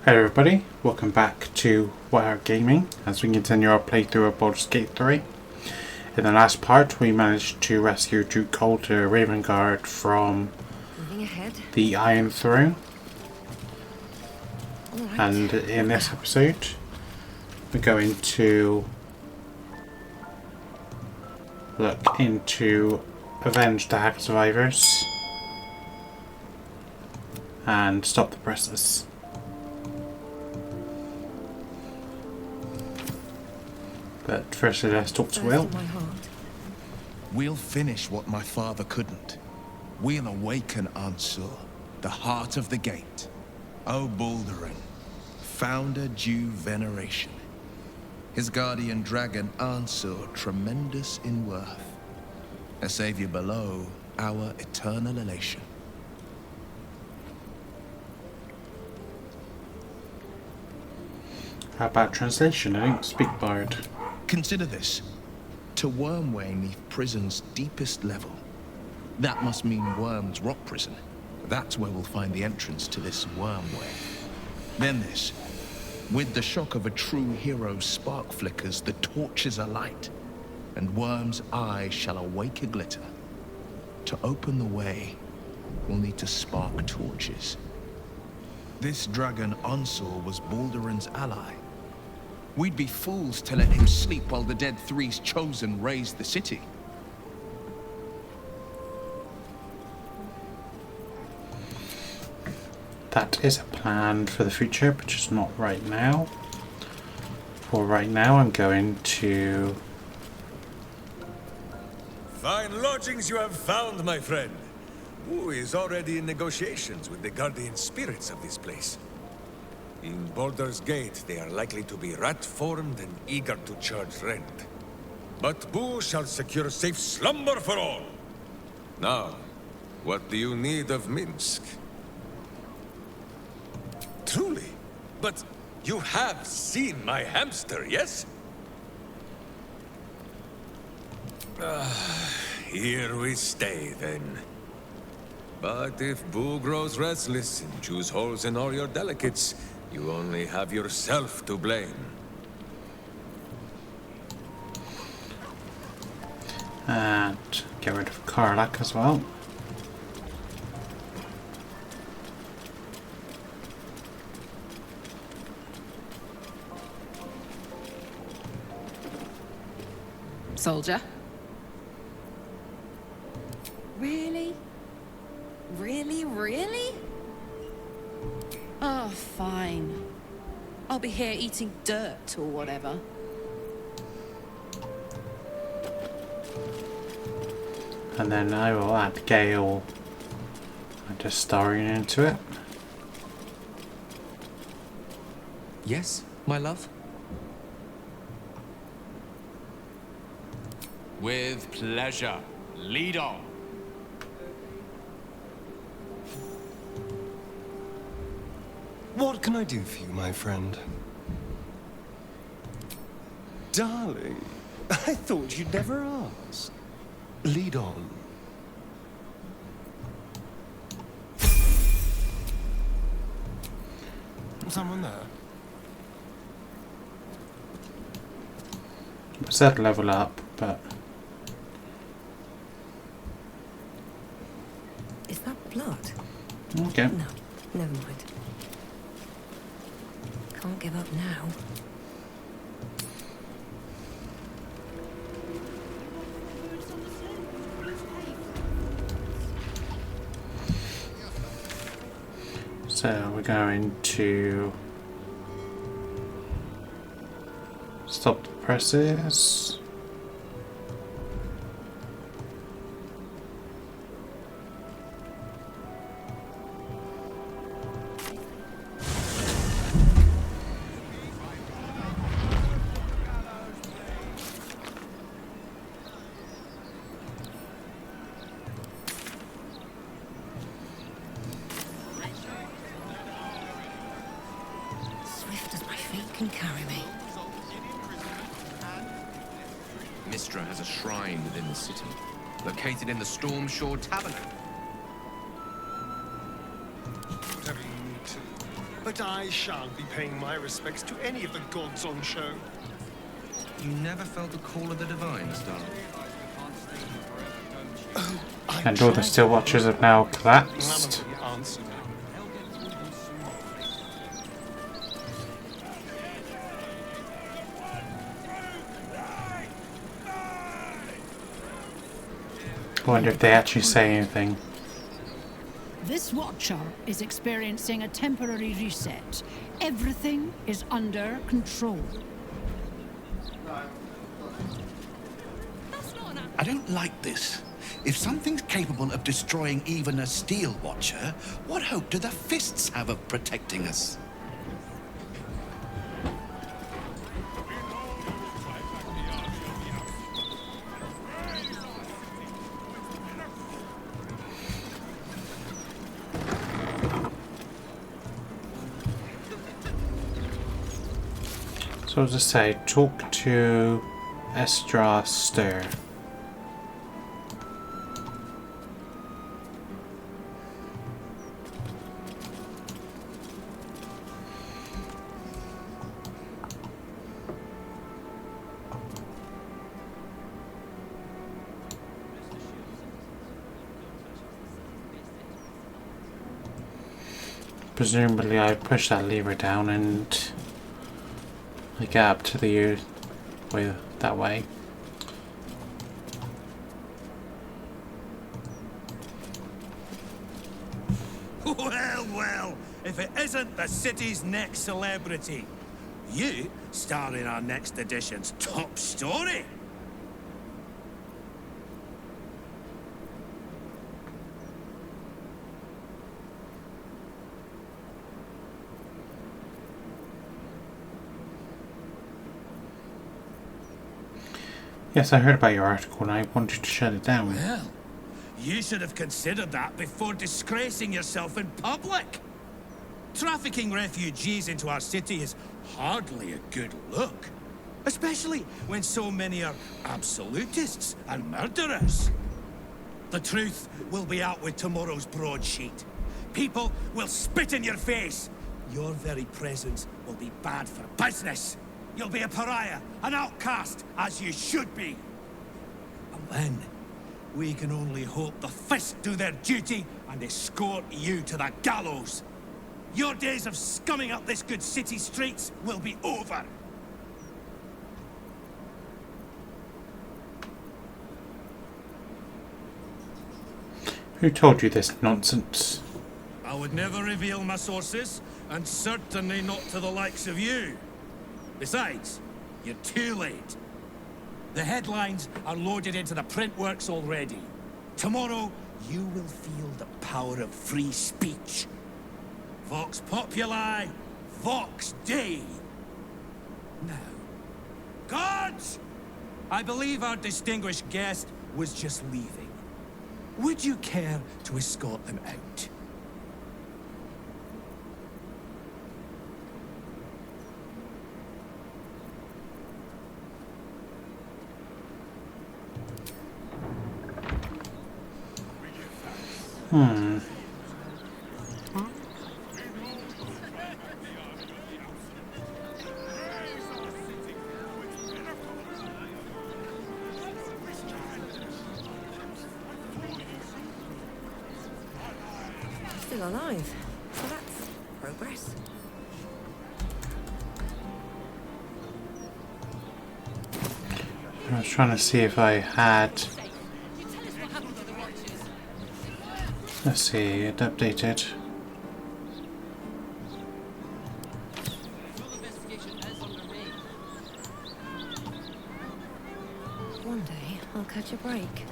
Hey everybody, welcome back to Wire Gaming as we continue our playthrough of Baldur's Gate 3. In the last part we managed to rescue Duke Coulter Ravengard from the Iron Throne. Right. And in this episode we're going to look into avenge the hack survivors and stop the presses. But firstly, let's talk to Will. We'll finish what my father couldn't. We'll awaken Ansur, the heart of the gate. O Baldurin, founder due veneration. His guardian dragon Ansur, tremendous in worth. A savior below, our eternal elation. How about translation? I don't speak Bard. Consider this. To Wormway 'neath prison's deepest level. That must mean Worm's rock prison. That's where we'll find the entrance to this Wormway. Then this. With the shock of a true hero's spark flickers, the torches alight, and Worm's eye shall awake a glitter. To open the way, we'll need to spark torches. This dragon Ansur was Baldurin's ally. We'd be fools to let him sleep while the Dead Three's chosen raised the city. That is a plan for the future, but just not right now. For right now, I'm going to... Fine lodgings you have found, my friend. Who is already in negotiations with the guardian spirits of this place. In Baldur's Gate, they are likely to be rat-formed and eager to charge rent. But Boo shall secure safe slumber for all. Now, what do you need of Minsk? Truly? But you have seen my hamster, yes? Here we stay, then. But if Boo grows restless and chews holes in all your delicates, you only have yourself to blame. And get rid of Karlak as well. Soldier? Really? Really? Oh, fine. I'll be here eating dirt or whatever. And then I will add Gale and Astarion into it. Yes, my love? With pleasure. Lead on. What can I do for you, my friend? Darling, I thought you'd never ask. Lead on. Someone there? I said level up, but... Is that blood? Okay. No, never mind. Can't give up now. So we're going to stop the presses. Can carry me. Mistra has a shrine within the city, located in the Stormshore Tavern. Whatever you need to. But I shan't be paying my respects to any of the gods on show. You never felt a call of the divine, Star? And all the still watchers have now collapsed. None of them answered. I wonder if they actually say anything. This Watcher is experiencing a temporary reset. Everything is under control. I don't like this. If something's capable of destroying even a Steel Watcher, what hope do the Fists have of protecting us? So as I say, talk to Estra Stir. Presumably I push that lever down and I get up to the way that way. Well, well, if it isn't the city's next celebrity, you star in our next edition's top story. Yes, I heard about your article and I wanted to shut it down. Well, you should have considered that before disgracing yourself in public. Trafficking refugees into our city is hardly a good look. Especially when so many are absolutists and murderers. The truth will be out with tomorrow's broadsheet. People will spit in your face. Your very presence will be bad for business. You'll be a pariah, an outcast, as you should be. And then, we can only hope the Fist do their duty and escort you to the gallows. Your days of scumming up this good city streets will be over. Who told you this nonsense? I would never reveal my sources, and certainly not to the likes of you. Besides, you're too late. The headlines are loaded into the print works already. Tomorrow, you will feel the power of free speech. Vox Populi, Vox Dei. Now, guards! I believe our distinguished guest was just leaving. Would you care to escort them out? Still alive. So that's progress. I was trying to see if I had... Let's see, it updated. One day, I'll catch a break.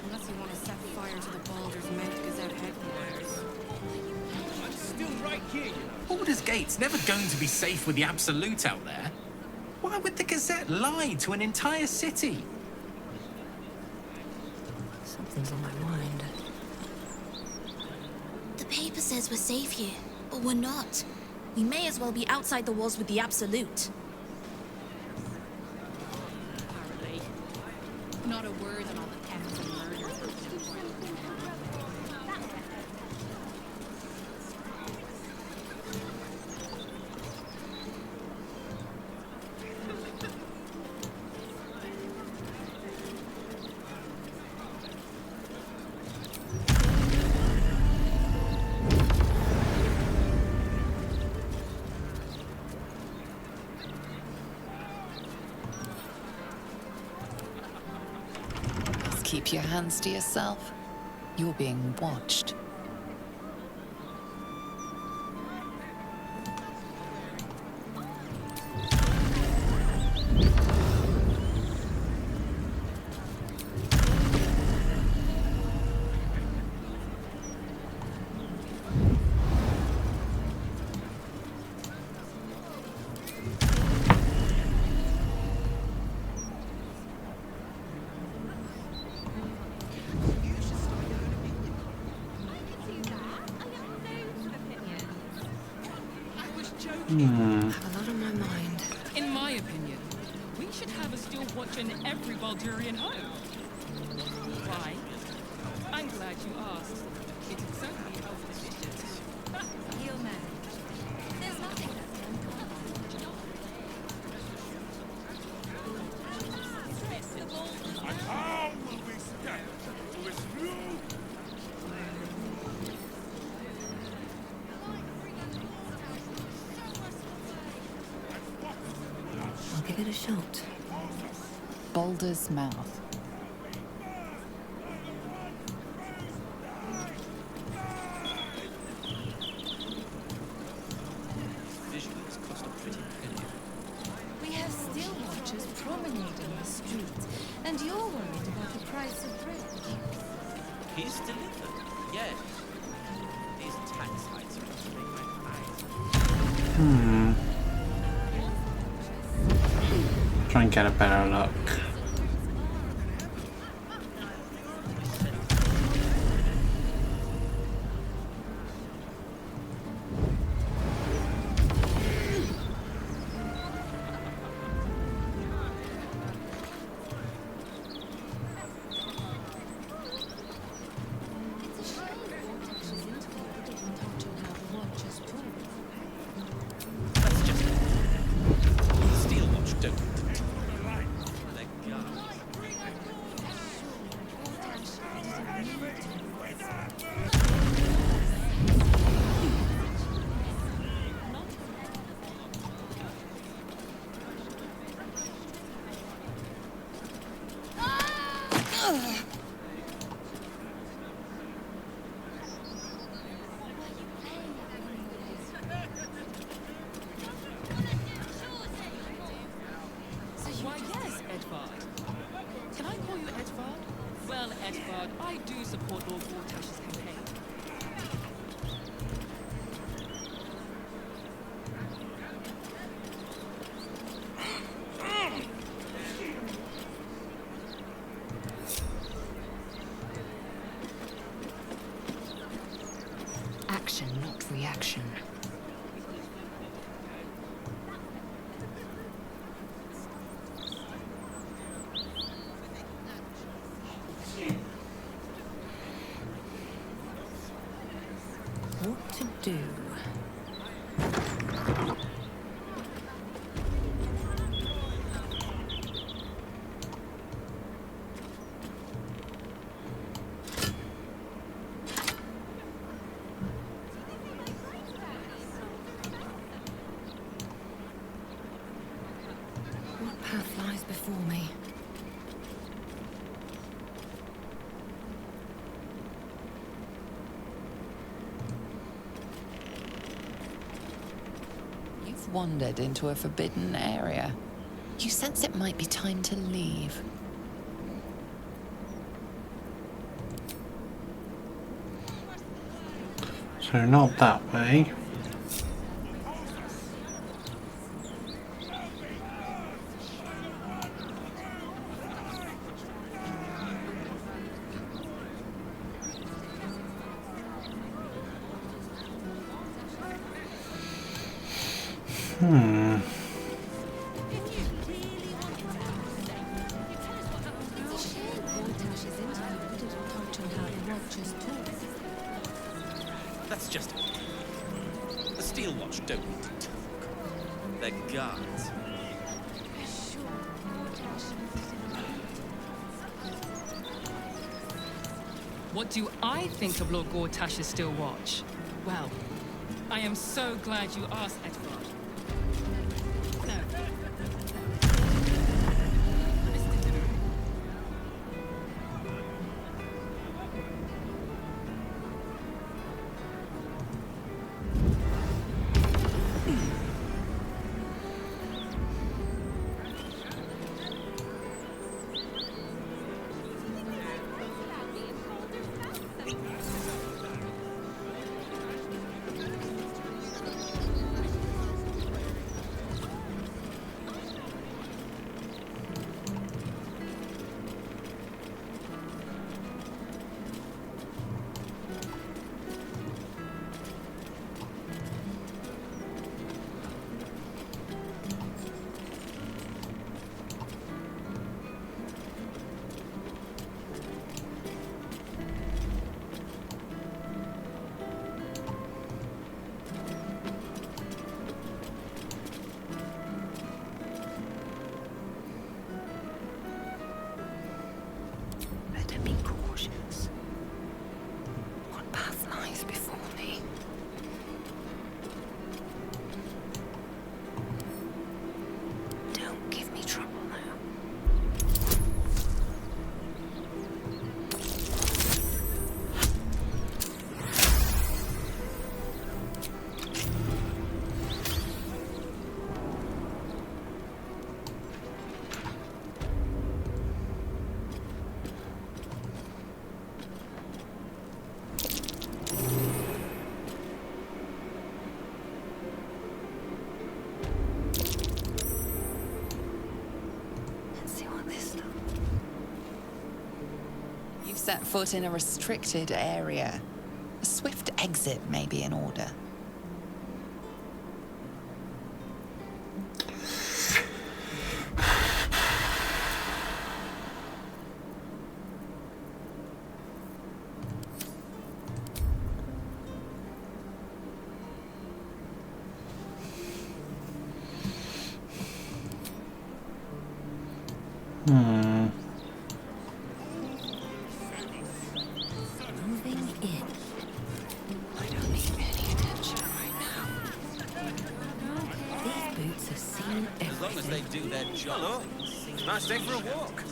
Unless you want to set fire to the Baldurs Mount Gazette headquarters. I'm still right here, you know. Baldur's Gate's never going to be safe with the Absolute out there. Why would the Gazette lie to an entire city? Something's on my mind. The paper says we're safe here, but we're not. We may as well be outside the walls with the Absolute. Apparently. Not a word on all the thefts and murders. Keep your hands to yourself. You're being watched. I have a lot on my mind. In my opinion, we should have a steel watcher in every Baldurian home. Why? I'm glad you asked. It would certainly help the dishes. You'll manage. There's nothing that's How will we stand to his new? I'll give it a shot. Baldur's mouth. We have steel watchers promenading the streets, and you're worried about the price of bread. He's delivered, yes. These tax hikes are going to make my eyes. Try and get a better look. Steel watch, don't. Why, yes, Edvard. Can I call you Edvard? Well, Edvard, I do support Lord Wartash's campaign. Action, not reaction. What to do? What path lies before me? You've wandered into a forbidden area. You sense it might be time to leave. So not that way. Hmm. That's just it. The Steel Watch don't need to talk. They're guards. What do I think of Lord Gortash's Steel Watch? Well, I am so glad you asked, Edvard. No. Better be cautious. What path lies before me? Don't give me trouble now. You've set foot in a restricted area. A swift exit may be in order. Moving in. I don't need any attention right now. These boots have seen everything. As long as they do their job. Nice day for a walk.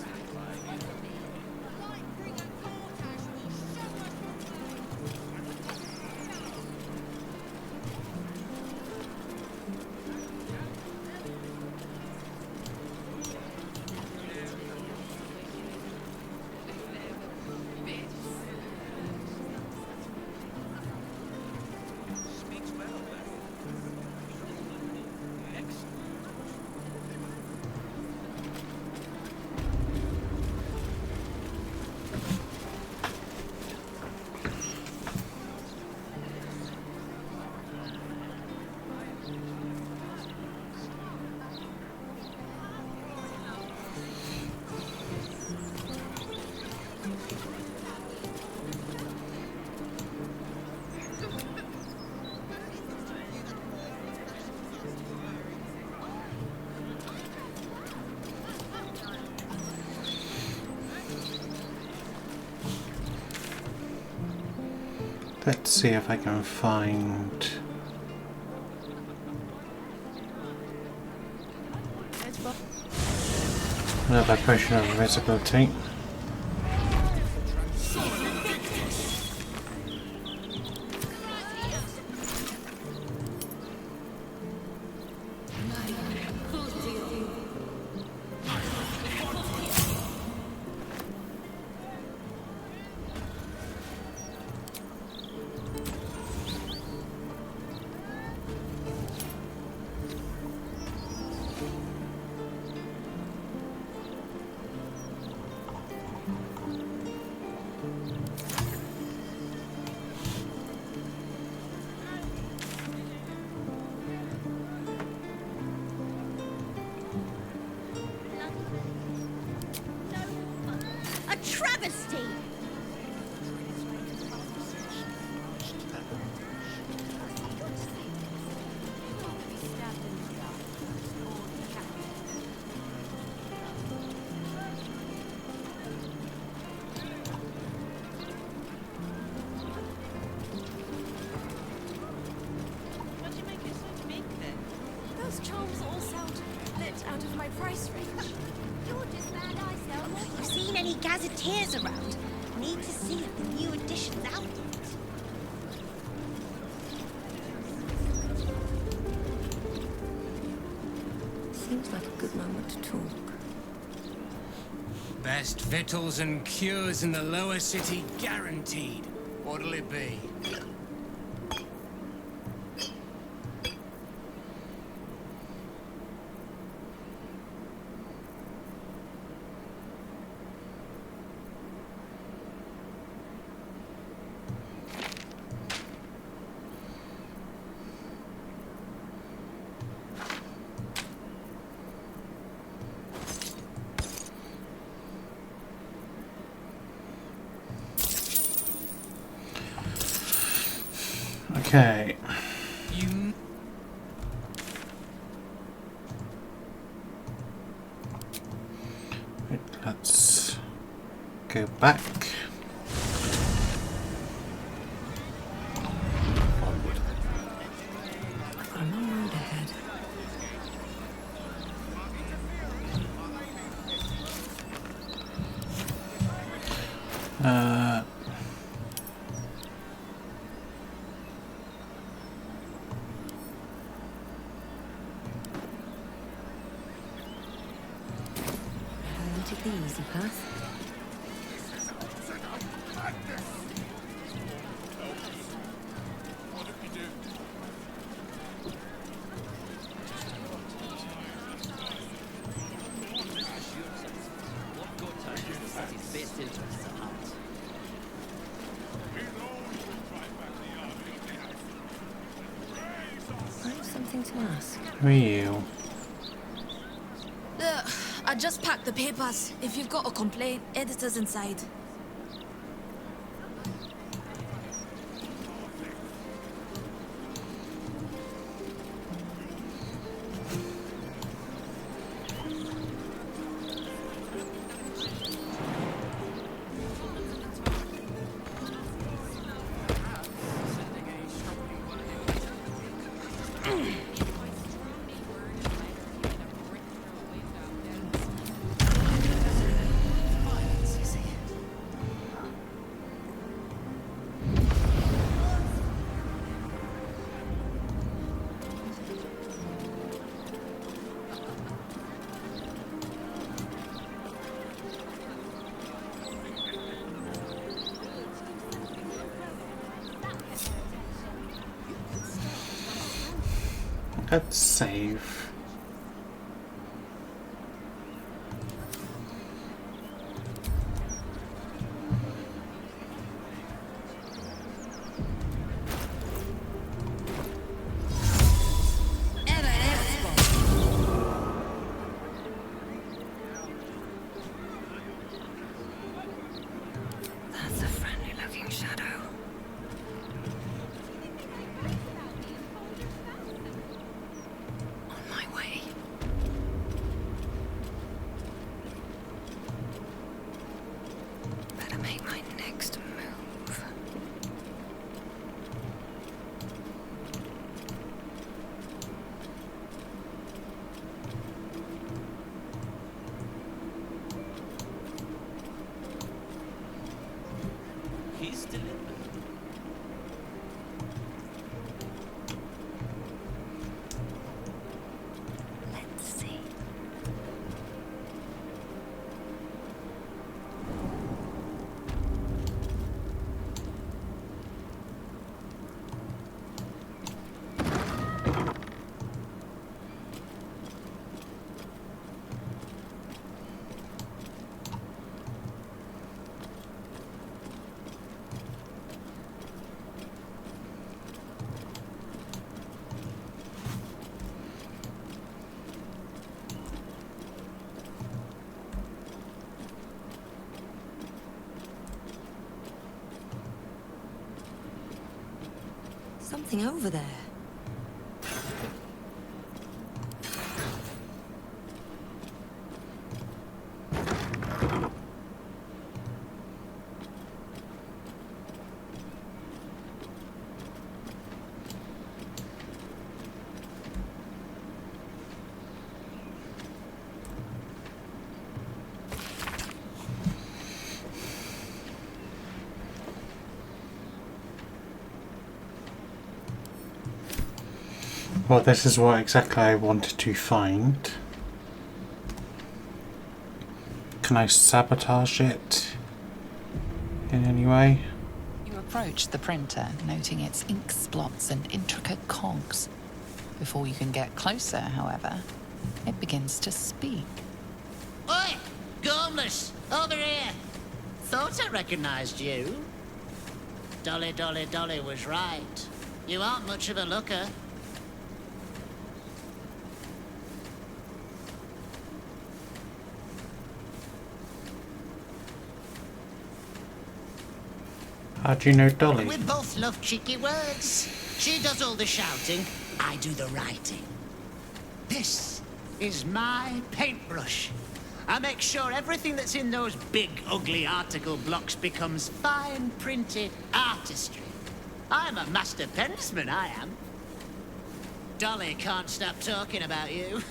Let's see if I can find another potion of invisibility. travesty! What do you make it so big then? Those charms all sound a bit out of my price range. You're just bad eyesight. Have you seen any gazetteers around? Need to see if the new edition's out yet. Seems like a good moment to talk. Best victuals and cures in the lower city guaranteed. What'll it be? Okay. Right, let's go back. Forward. I've got a long road ahead. I'll take the easy path. I have something to ask. Who are you? I just packed the papers. If you've got a complaint, editor's inside. Let's save. That's a friendly-looking shadow. On my way. Better make my next move. He's delivered. Let's see. something over there. Well, this is what exactly I wanted to find. Can I sabotage it in any way? You approach the printer, noting its ink splots and intricate cogs. Before you can get closer, however, it begins to speak. Oi! Gormless! Over here! Thought I recognized you. Dolly was right. You aren't much of a looker. How do you know Dolly? We both love cheeky words. She does all the shouting, I do the writing. This is my paintbrush. I make sure everything that's in those big, ugly article blocks becomes fine printed artistry. I'm a master pensman, I am. Dolly can't stop talking about you.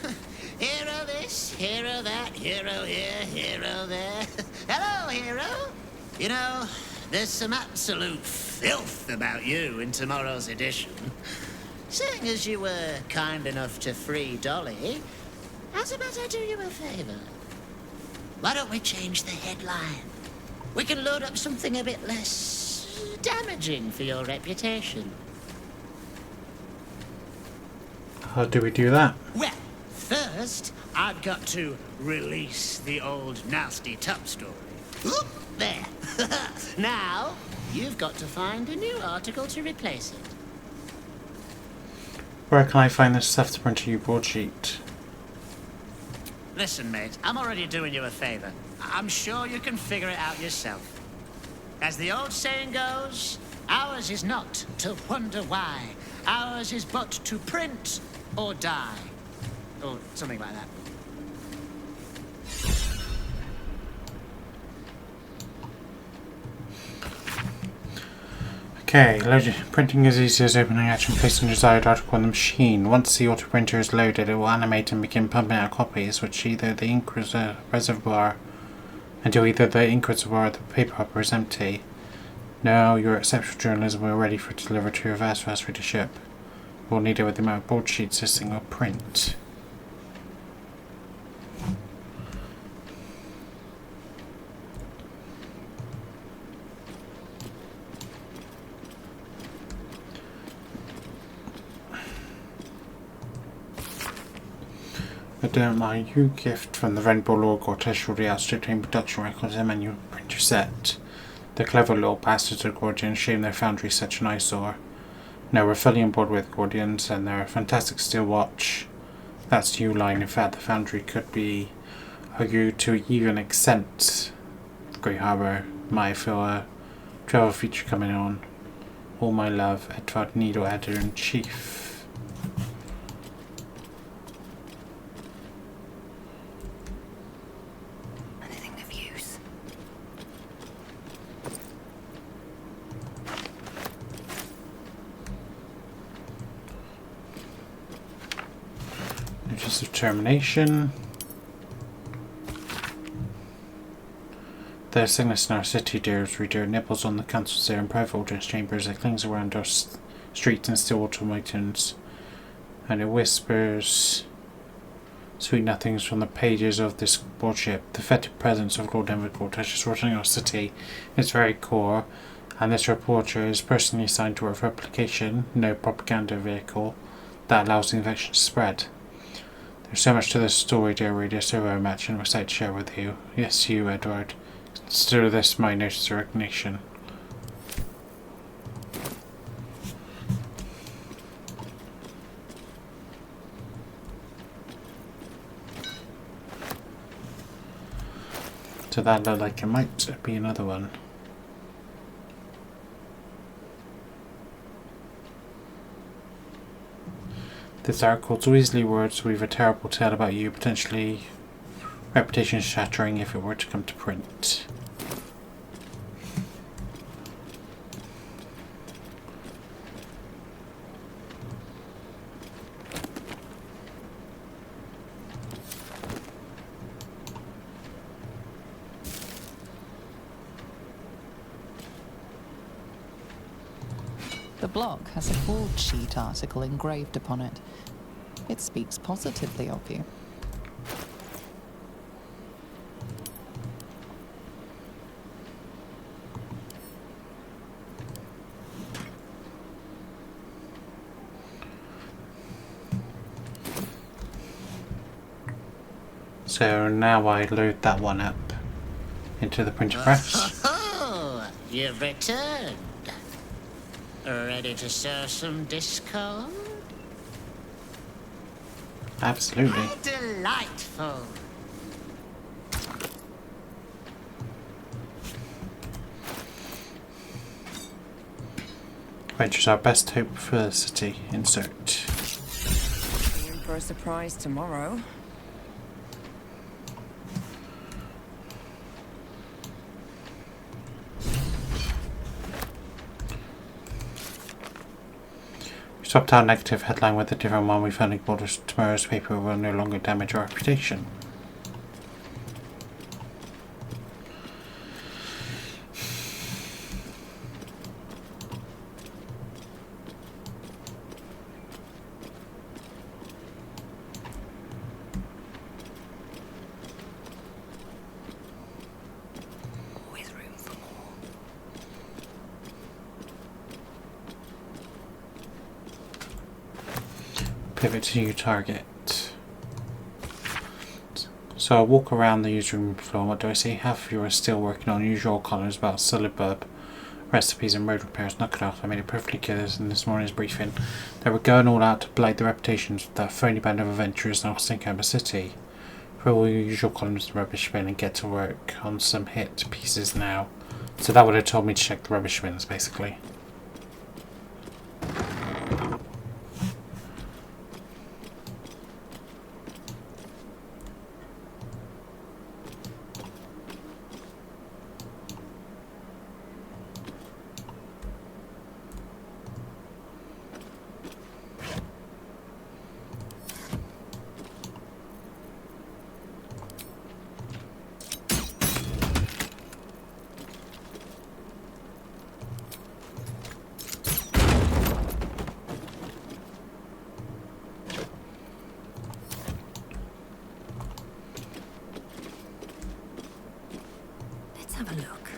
Hero this, hero that, hero here, hero there. Hello, hero. You know, there's some absolute filth about you in tomorrow's edition. Seeing as you were kind enough to free Dolly, how's about I do you a favor? Why don't we change the headline? We can load up something a bit less damaging for your reputation. How do we do that? Well, first, I've got to release the old nasty top story. Oop, there. Now, you've got to find a new article to replace it. Where can I find this stuff to print a new broadsheet? Listen, mate, I'm already doing you a favor. I'm sure you can figure it out yourself. As the old saying goes, ours is not to wonder why. Ours is but to print or die. Or something like that. Okay, printing is easy as opening action, placing the desired article on the machine. Once the auto printer is loaded, it will animate and begin pumping out copies, which either the ink reservoir until either the ink reservoir or the paper hopper is empty. Now your exceptional journalism are ready for delivery to your vast readership. We'll need it with the amount of broadsheets this thing will print. I don't mind you gift from the venerable Lord Gortash already outstripping production records and manual printer set. The clever little bastards of Gordians shame their foundry such an eyesore. Now we're fully on board with Gordians and their fantastic steel watch. That's the U-line. In fact, the foundry could be argued to even extent Great Harbour might feel a travel feature coming on. All my love, Edward Needle Editor-in-Chief. Notice of termination. There's sickness in our city, dearest reader. Nibbles on the council's there in private audience chambers. It clings around our streets and still automatons. And it whispers sweet nothings from the pages of this broadsheet. The fetid presence of Lord Envercourt touches rotting our city in its very core. And this reporter is personally assigned to work for a publication, no propaganda vehicle, that allows the infection to spread. There's so much to this story, dear reader, so very much, and I'm excited to share with you. Yes, you, Edward. Consider this my notice of recognition. So that looked like it might be another one. This article so easily words weave a terrible tale about you, potentially reputation shattering if it were to come to print. The block has a board sheet article engraved upon it. It speaks positively of you. So now I load that one up into the printer press. Oh, you've returned. Ready to show some discord? Absolutely. How delightful. Ventures our best hope for the city. Insert. In for a surprise tomorrow. Swapped out negative headline with a different one. We found Baldurs tomorrow's paper will no longer damage our reputation. Always room for more. Pivot to new target. So I walk around the newsroom floor. What do I see? Half of you are still working on usual columns about suburb recipes and road repairs. Knock it off. I made it perfectly clear in this morning's briefing. They were going all out to blight the reputations of that phony band of adventurers now stink out the city. Throw all your usual columns in the rubbish bin and get to work on some hit pieces now. So that would have told me to check the rubbish bins, basically. Let's have a look.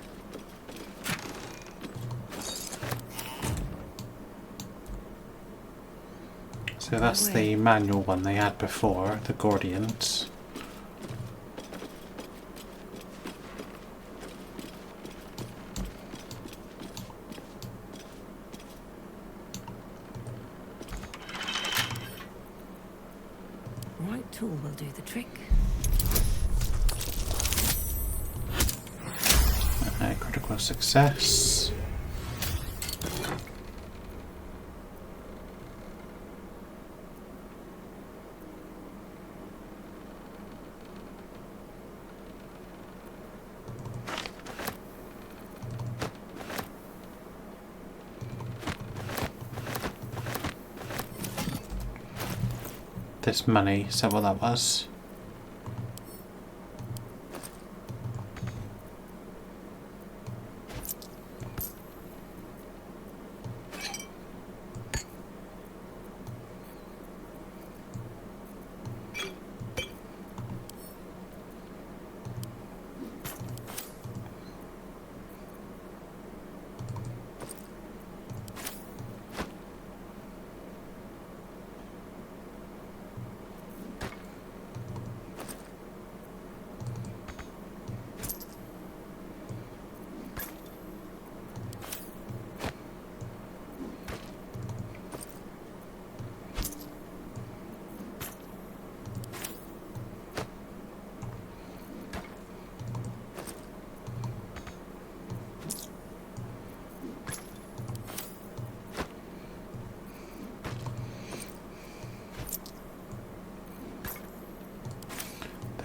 So that's the manual one they had before, the Guardians. Right tool will do the trick. Critical success. This money, is that what that was?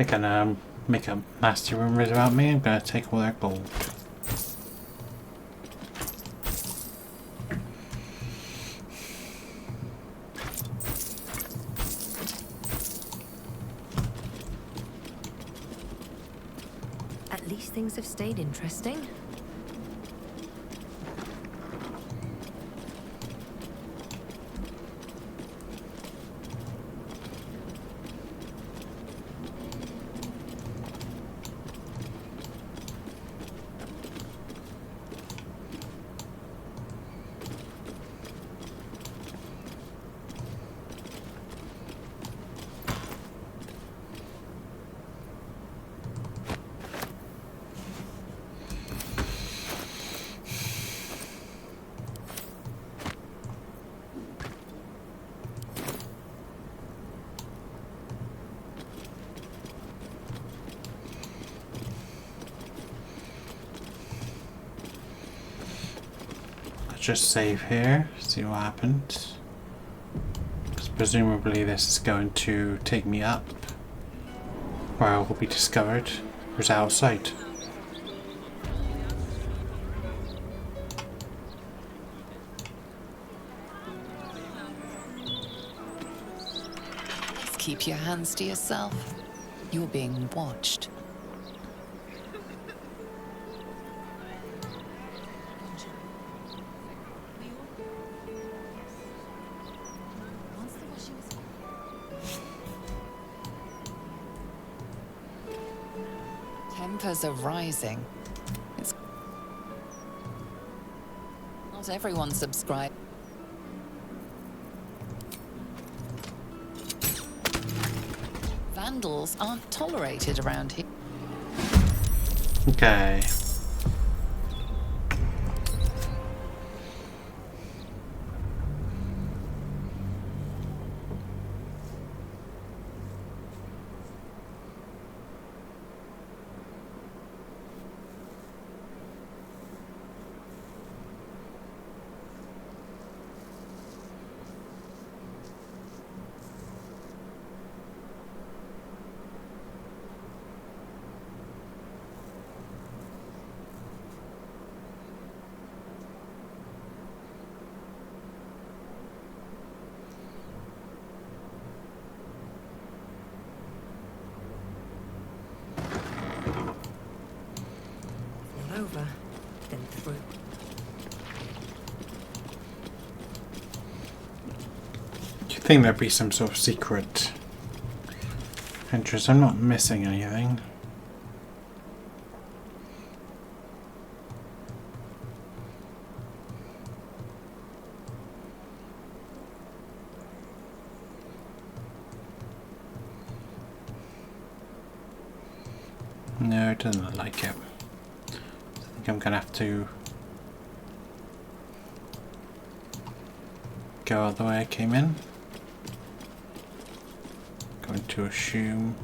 They're gonna make up nasty rumors about me. I'm gonna take all their gold. At least things have stayed interesting. Just save here, see what happens. Because presumably this is going to take me up, where I will be discovered, or is it outside? Keep your hands to yourself. You're being watched. Tempers are rising. It's not everyone subscribed. Vandals aren't tolerated around here. Okay. Over, then through. Do you think there'd be some sort of secret entrance? I'm not missing anything. No, it doesn't look like it. I think I'm gonna have to go out the way I came in. Going to assume.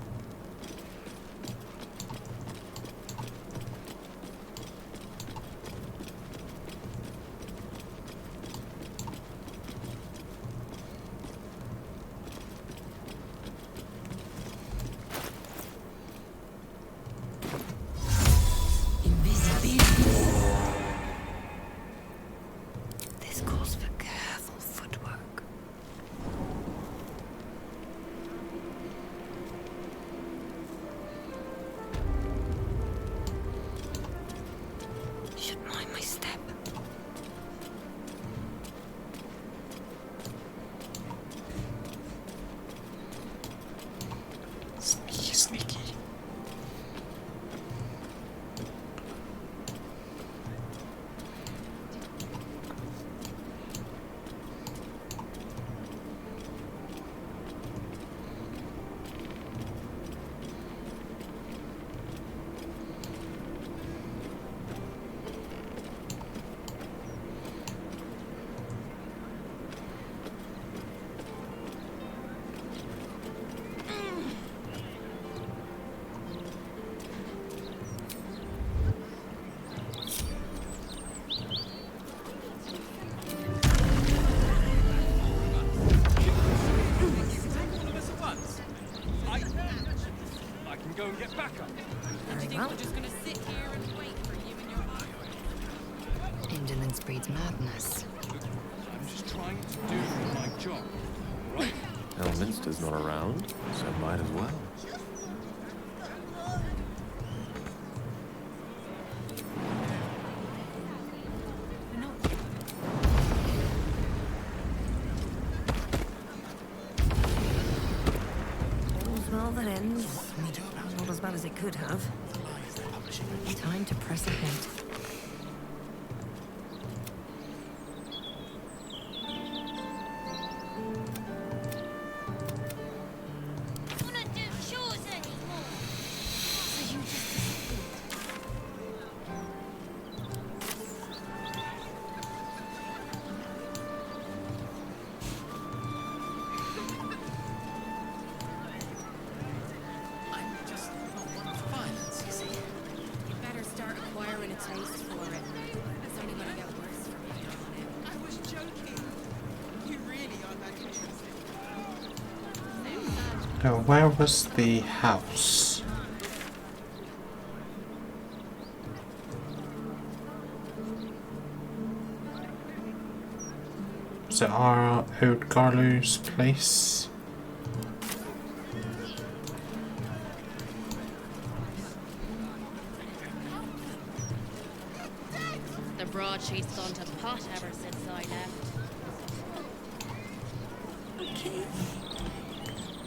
This calls for careful footwork. Indolence breeds madness. I'm just trying to do my job, right? Elminster's not around, so might as well. All's well that ends. Not as bad as it could have. Time to press ahead. Now, where was the house? Was it our old Garlu's place? The broadsheet's gone to pot ever since I left. Okay.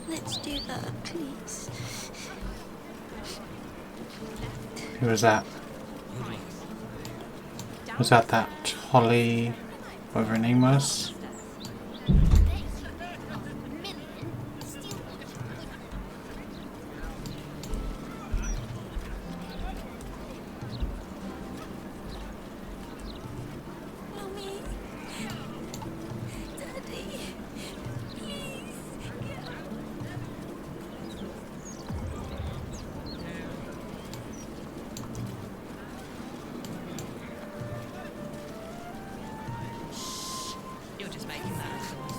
Let's do that, please. Who was that? Was that Holly, whatever her name was?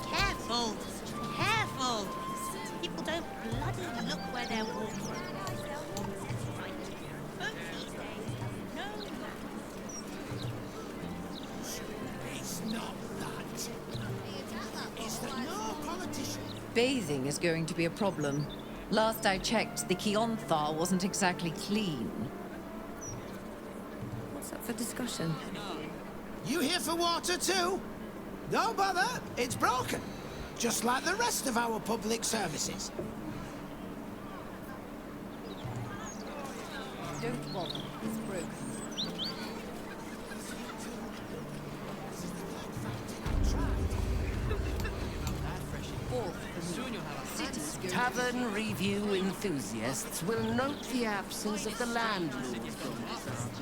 Careful! Careful! People don't bloody look where they're walking. It's not that. It's that no politician. Bathing is going to be a problem. Last I checked, the Keonthar wasn't exactly clean. What's up for discussion? You here for water too? Don't bother, it's broken. Just like the rest of our public services. Don't bother, it's broken. Tavern review enthusiasts will note the absence of the landlord from this article.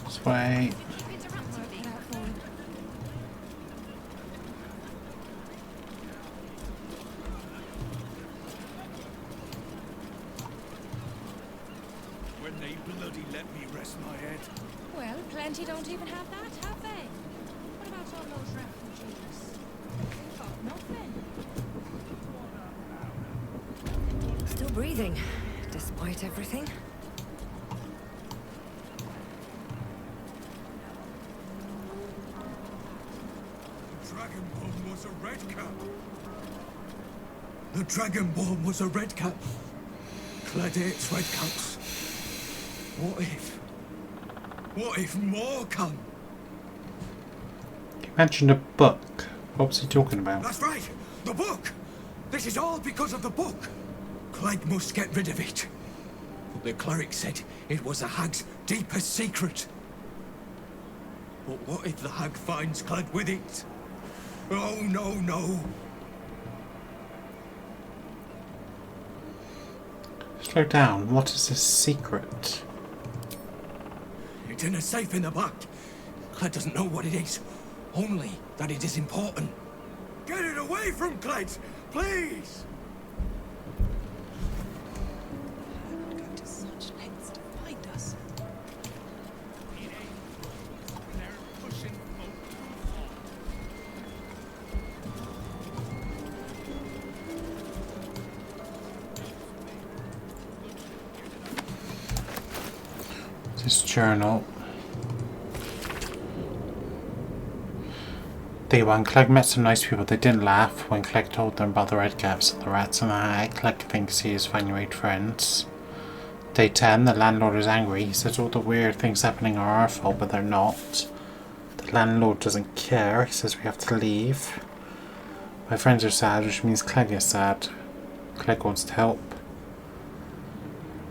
This way. When they bloody let me rest my head. Well, plenty don't even have that, have they? What about all those refugees? They've got nothing. Still breathing, despite everything. Dragonborn was a red cap. The Dragonborn was a red cap. Gladiates red caps. What if more come? You mentioned a book. What was he talking about? That's right! The book! This is all because of the book! Clegg must get rid of it. The cleric said it was the hag's deepest secret. But what if the hag finds Clegg with it? Oh, no, no. Slow down. What is this secret? It's in a safe in the back. Clegg doesn't know what it is. Only that it is important. Get it away from Clegg, please! Go to such lengths to find us. This journal. Day one, Clegg met some nice people. They didn't laugh when Clegg told them about the red caps and the rats and the hag. Clegg thinks he is finally made friends. Day 10, the landlord is angry. He says all the weird things happening are our fault, but they're not. The landlord doesn't care. He says we have to leave. My friends are sad, which means Clegg is sad. Clegg wants to help.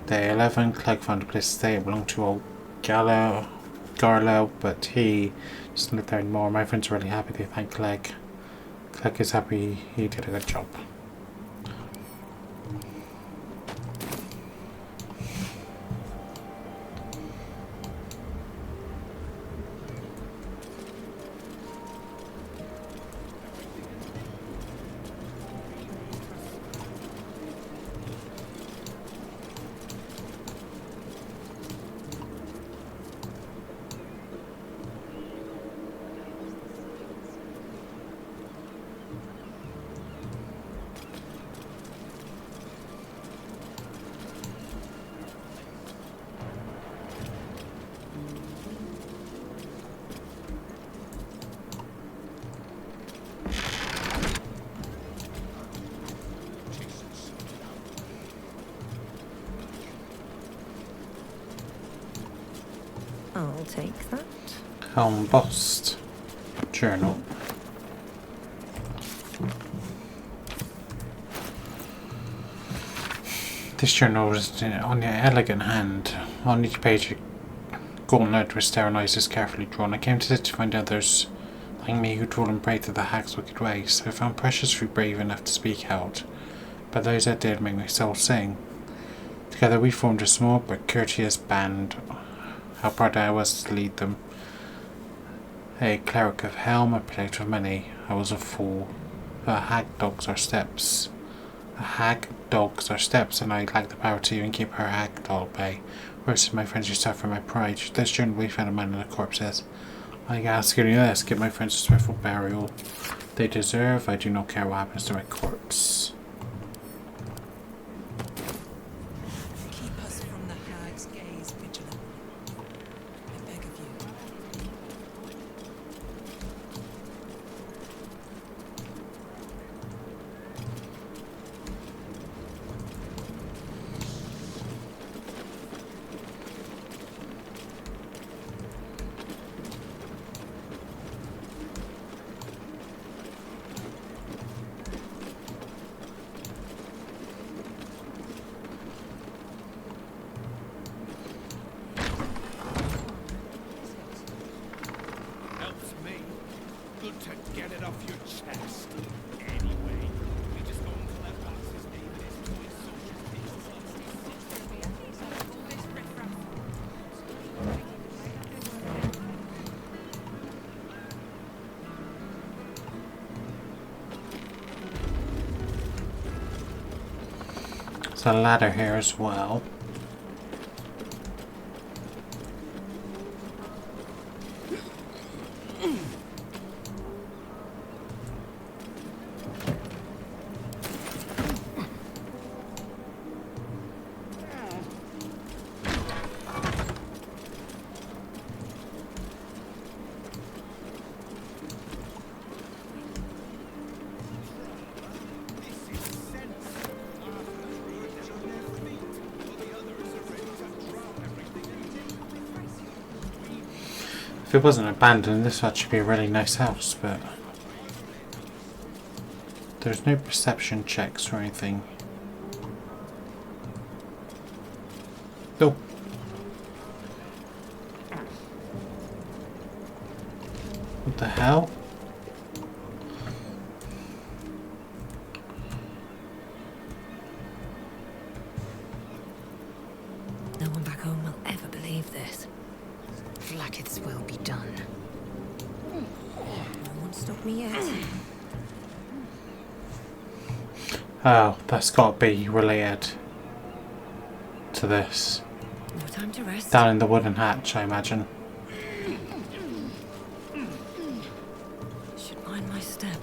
Day 11, Clegg found a place to stay. It belonged to old Garlow, but he doesn't live there anymore. My friends are really happy. They thank Clegg. Clegg is happy he did a good job. I'll take that. Embossed journal. This journal is on your elegant hand. On each page, a golden letter with sterilized carefully drawn. I came to this to find others like me who told and prayed to the hag's wicked ways. I found precious few brave enough to speak out, but those that did make my soul sing. Together we formed a small but courteous band. How proud I was to lead them. A cleric of Helm, a protector of many. I was a fool. A hag dogs our steps. A hag dogs our steps, and I lack the power to even keep her hag doll at bay. Worse than my friends who suffer my pride. This journey we found a man and a corpse says. I ask you this, give my friends a swiftful burial they deserve. I do not care what happens to my corpse. Keep us from the hag's gaze, vigilant. I beg of you. Helps me. Good to get it off your chest. Anyway, we just go until that box's name is toy There's a ladder here as well. If it wasn't abandoned, this would actually be a really nice house, but there's no perception checks or anything. Oh. What the hell? No one back home will ever believe this. Flackets will be done. No one stopped me yet. Oh, that's got to be related to this. No time to rest. Down in the wooden hatch, I imagine. Should mind my step.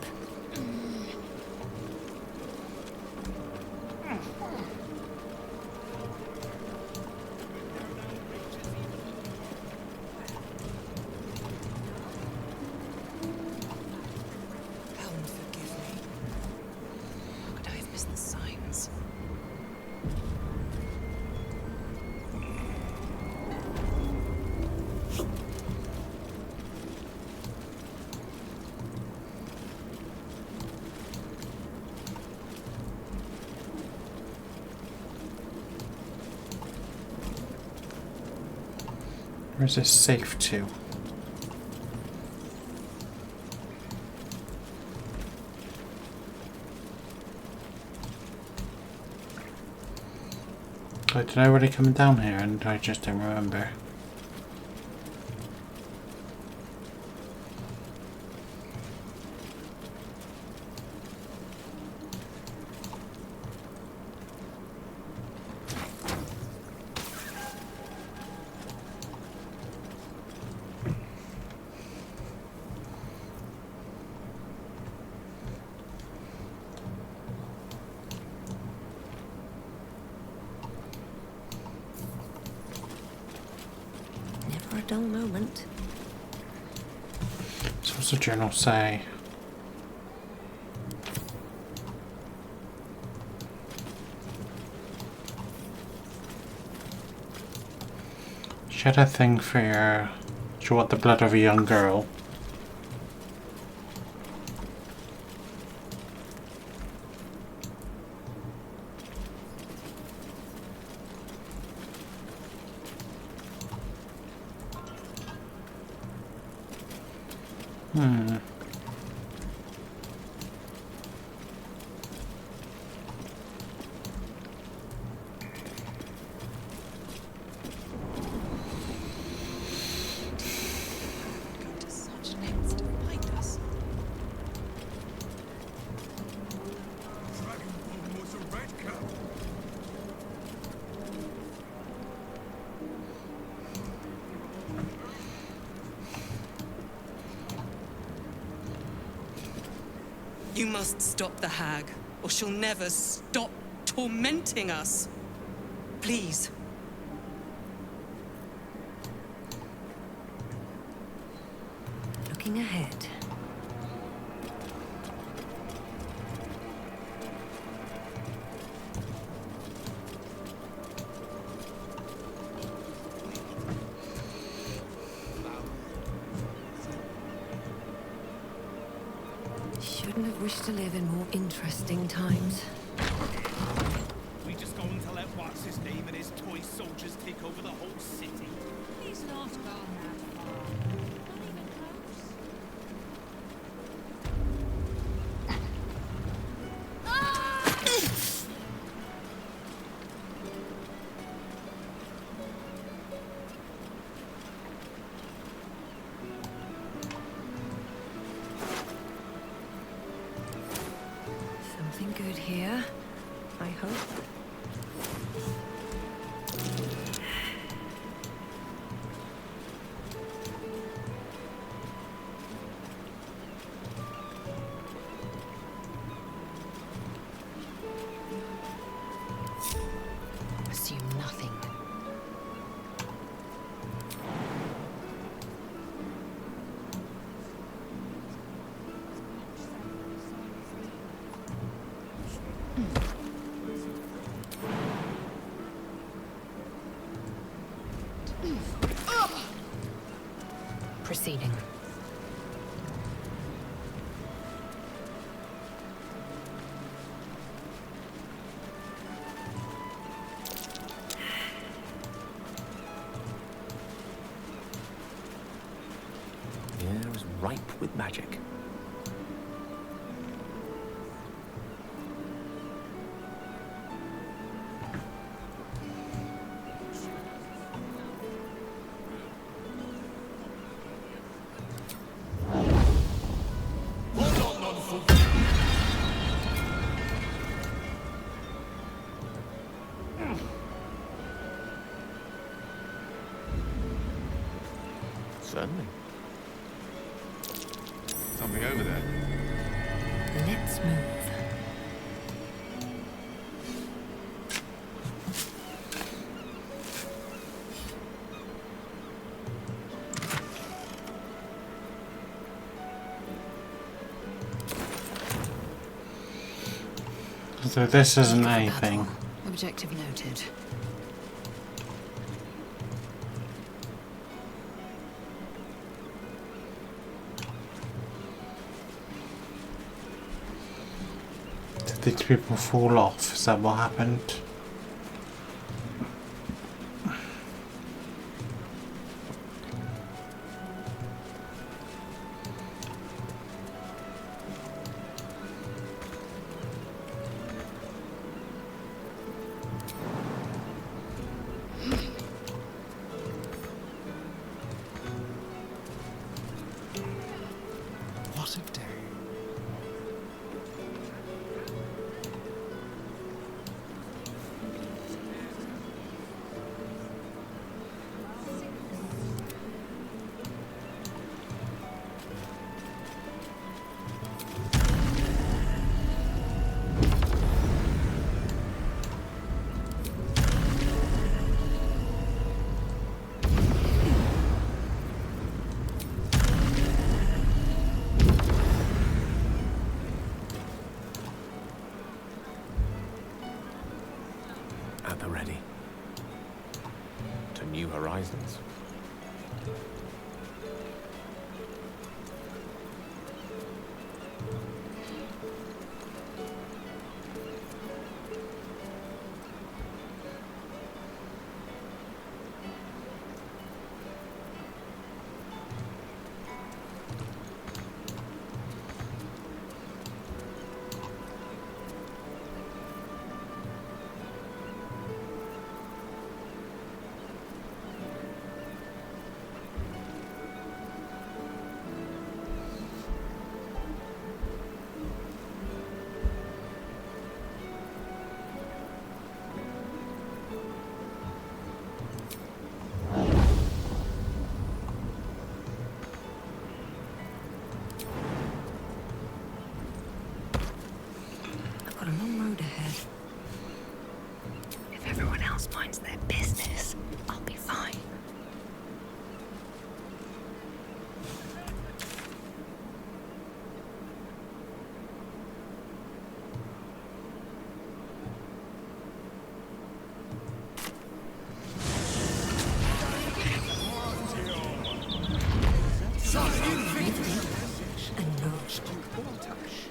Helm, forgive me. How could I have missed the signs? Where's this safe to? Did I already come down here and I just don't remember? Never a dull moment. So what's the journal say? Shed a thing for your... Do you want the blood of a young girl? Go to such lengths to find us. You must stop the hag, or she'll never stop tormenting us. Please. Looking ahead. Shouldn't have wished to live in more interesting times. We just go and let what's his name and his toy soldiers take over the whole city. He's not gone that far. Not even close. Something good here, I hope. Assume nothing. Proceeding. The air is ripe with magic. Certainly. Something over there. Let's move. So this isn't anything. Objective noted. Did these people fall off? Is that what happened? What a day. At the ready. To new horizons. I've got a long road ahead. If everyone else minds their business, I'll be fine.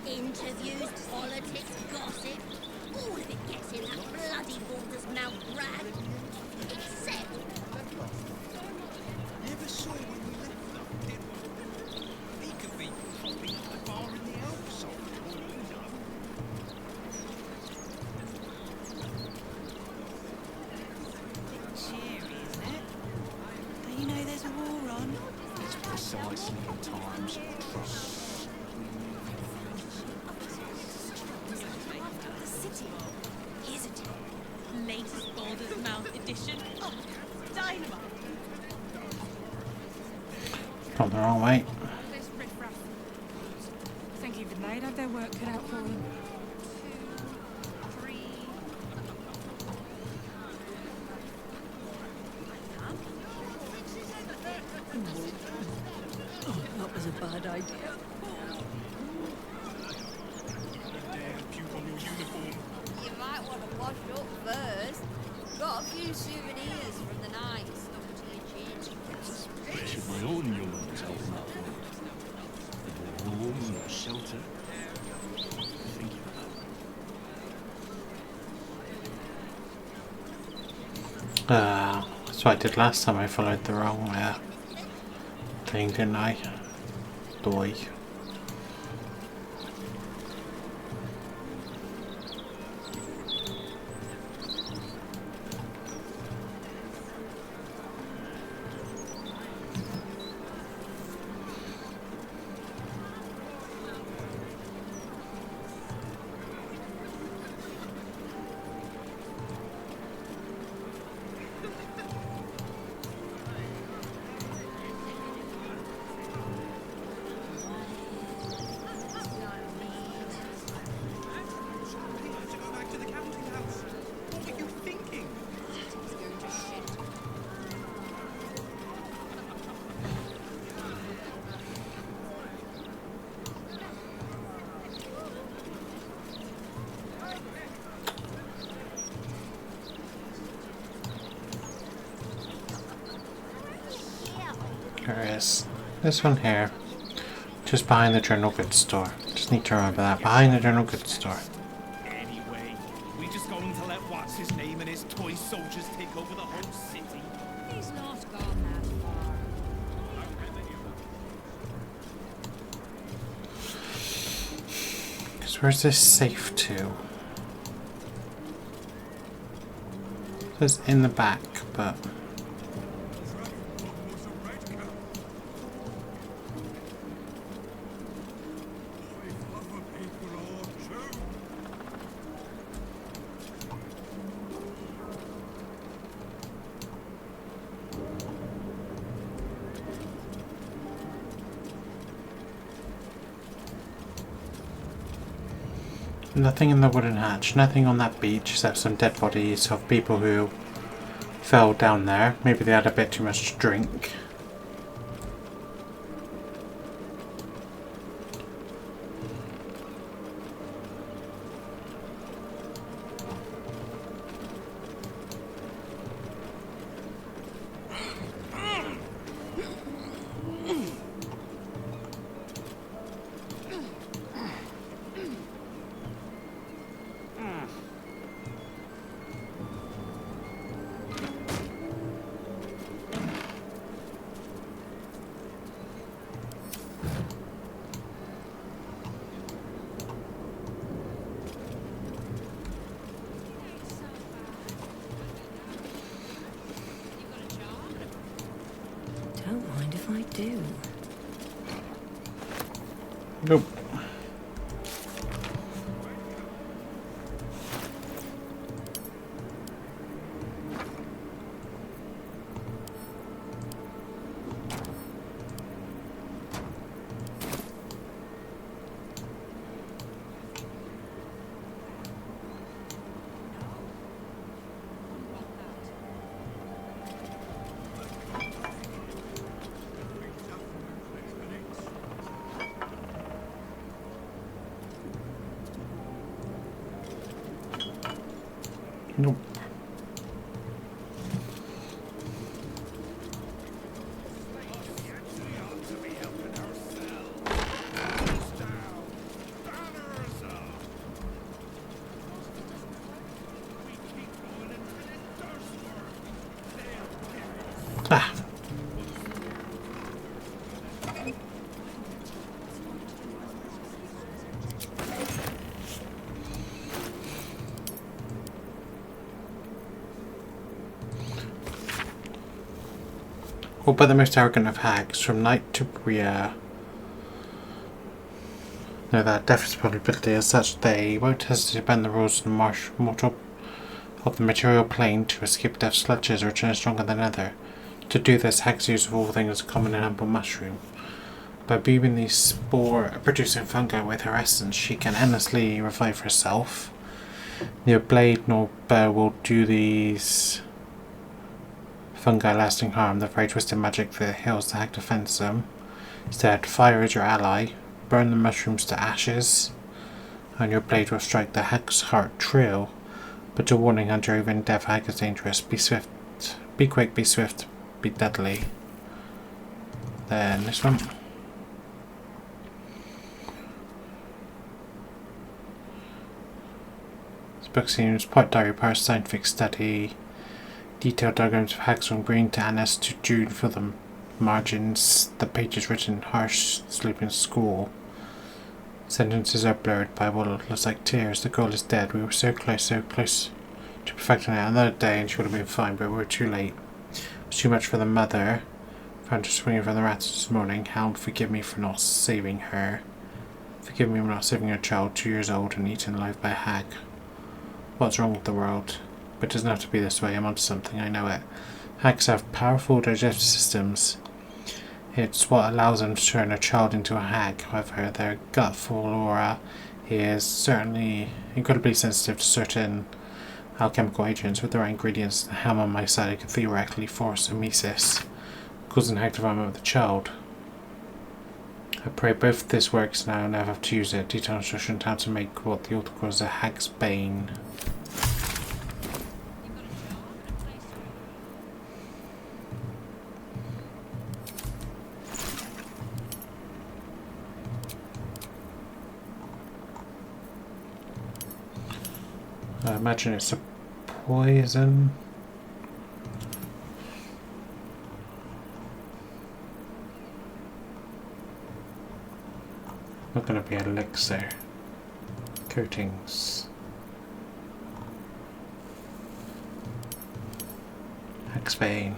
Interviews, politics, gossip, all of it gets in that bloody Baldur's mouth rag. Except... Never saw when we left that, did we? He could be popping up the bar in the Alps, for all you know. Cheery, isn't it? Don't you know there's a war on? It's precisely the times of trust. The city. Here's a tip. Latest Baldur's Mouth edition. Oh, dynamite. Gone the wrong way. This riffraff. Think even they'd have their work cut out for them. 2, 3. Oh, that was a bad idea. Damn puke on your uniform. You might want to wash up first. Got a few souvenirs from the night stuck to your chin. Should my own humans help That's what I did last time. I followed the wrong thing, didn't I? Boy. There is this one here, just behind the general goods store. Just need to remember that, behind the general goods store. Anyway, we just going to let what's his name and his toy soldiers take over the whole city? He's not gone that far. Because where's this safe to? It says in the back, but... Nothing in the wooden hatch, nothing on that beach except some dead bodies of people who fell down there. Maybe they had a bit too much to drink. Don't mind if I do. Nope. Nope. Ah. Or by the most arrogant of hags, from night to Bria. No, that deficit probability is such they won't hesitate to bend the rules of the mortal of the material plane to escape death's clutches or return stronger than ever. To do this, hags use of all things common and humble mushroom. By beaming these spore-producing fungi with her essence, she can endlessly revive herself. Neither blade nor bow will do these fungi lasting harm. The very twisted magic that heals the hag defends them. Instead, fire is your ally. Burn the mushrooms to ashes, and your blade will strike the hag's heart true. But a warning, hunter, even death hag is dangerous. Be swift, be quick, be swift, be deadly. Then this one. This book seems quite diary, part scientific study. Detailed diagrams of hags from green to Anise to June for the margins. The pages written in harsh, sleeping school. Sentences are blurred by what looks like tears. The girl is dead. We were so close to perfecting it another day, and she would have been fine, but we were too late. It was too much for the mother. Found her swinging from the rats this morning. Hound, forgive me for not saving her. Forgive me for not saving her child, 2 years old and eaten alive by a hag. What's wrong with the world? But it doesn't have to be this way. I'm onto something, I know it. Hags have powerful digestive systems. It's what allows them to turn a child into a hag. However, their gut flora is certainly incredibly sensitive to certain alchemical agents. With the right ingredients and the ham on my side, I could theoretically force emesis, causing hag development with the child. I pray both this works now and never have to use it. Detailed instructions how to make what the author calls a hag's bane. I imagine it's a poison. Not going to be elixir. Coatings. Hexbane.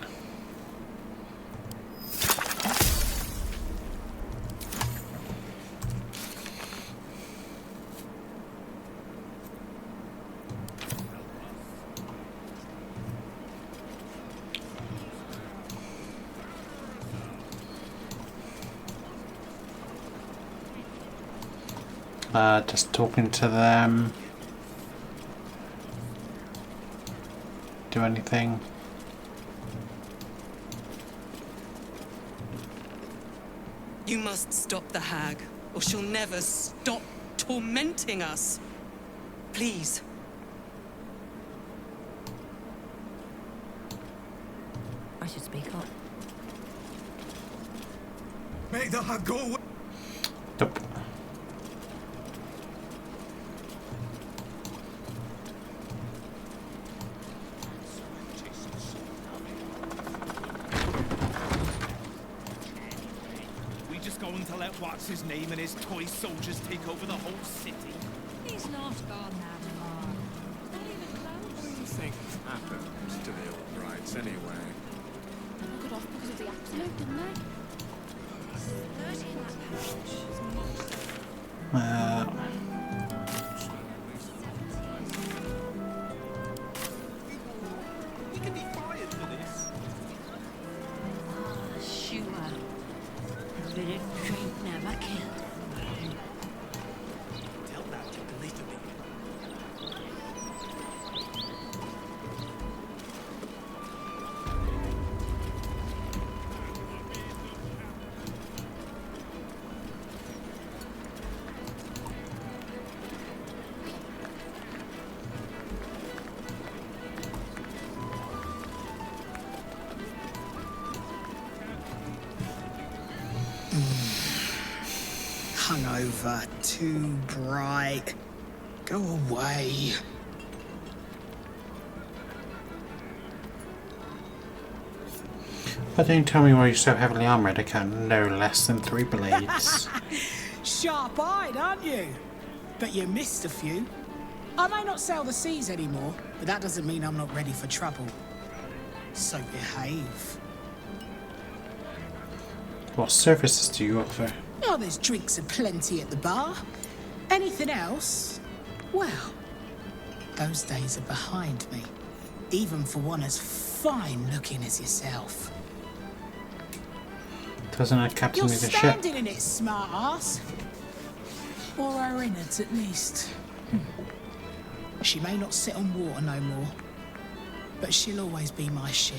Just talking to them. Do anything? You must stop the hag, or she'll never stop tormenting us. Please. I should speak up. Make the hag go away. Nope. What's his name and his toy soldiers take over the whole city? He's not gone that far. Not even close. Things happen to the old brides anyway. They got off because of the accident, didn't they? 30 in that parish. We can be fired for this. Sure. A bit of drink never killed. Tell that to Gallipoli. Hungover, too bright. Go away. But don't tell me why you're so heavily armoured. I count no less than 3 blades. Sharp-eyed, aren't you? But you missed a few. I may not sail the seas anymore, but that doesn't mean I'm not ready for trouble. So behave. What services do you offer? Oh, there's drinks aplenty at the bar. Anything else? Well, those days are behind me. Even for one as fine-looking as yourself. Doesn't a captain You're need a ship? standing in it, smart ass. Or our innards, at least. She may not sit on water no more, but she'll always be my ship.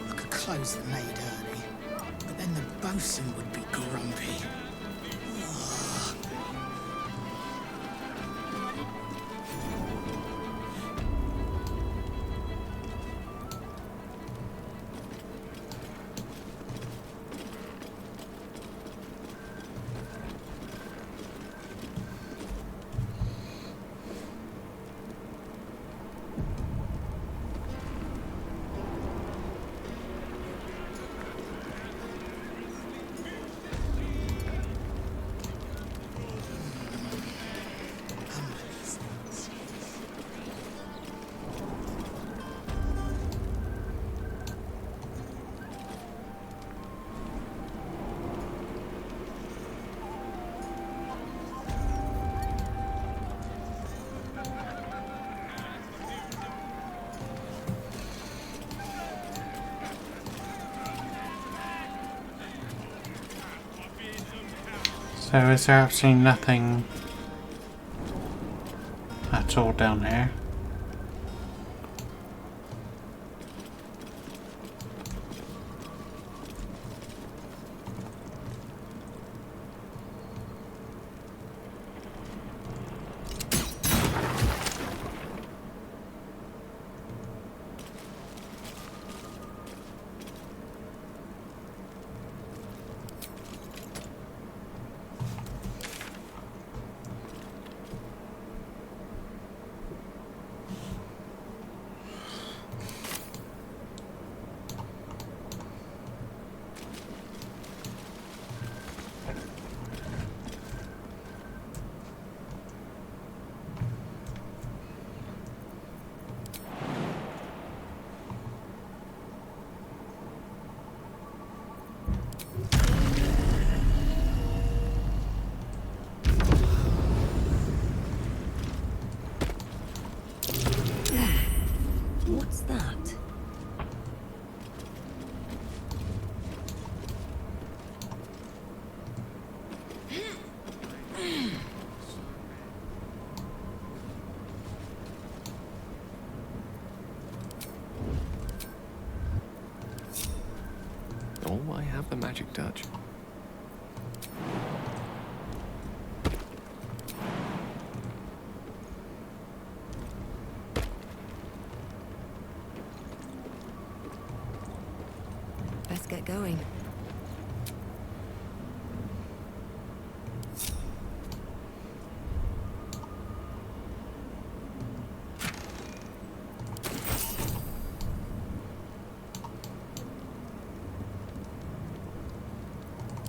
I could close the maid early, but then the bosun would be grumpy. Ugh. So is there absolutely nothing at all down here? What's that? Oh, I have the magic touch. Best get going.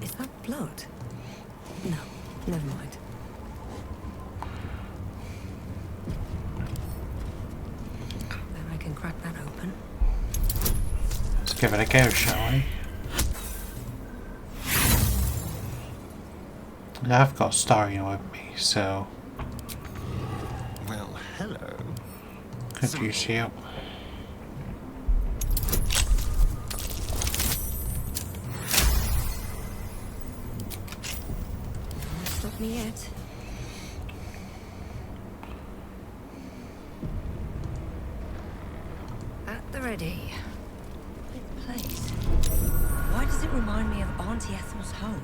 Is that blood? No, never mind. There, I can crack that open. Let's give it a go, shall we? I've got Starry with me, so Well, hello. could use help. Don't stop me yet. At the ready. This place. Why does it remind me of Auntie Ethel's home?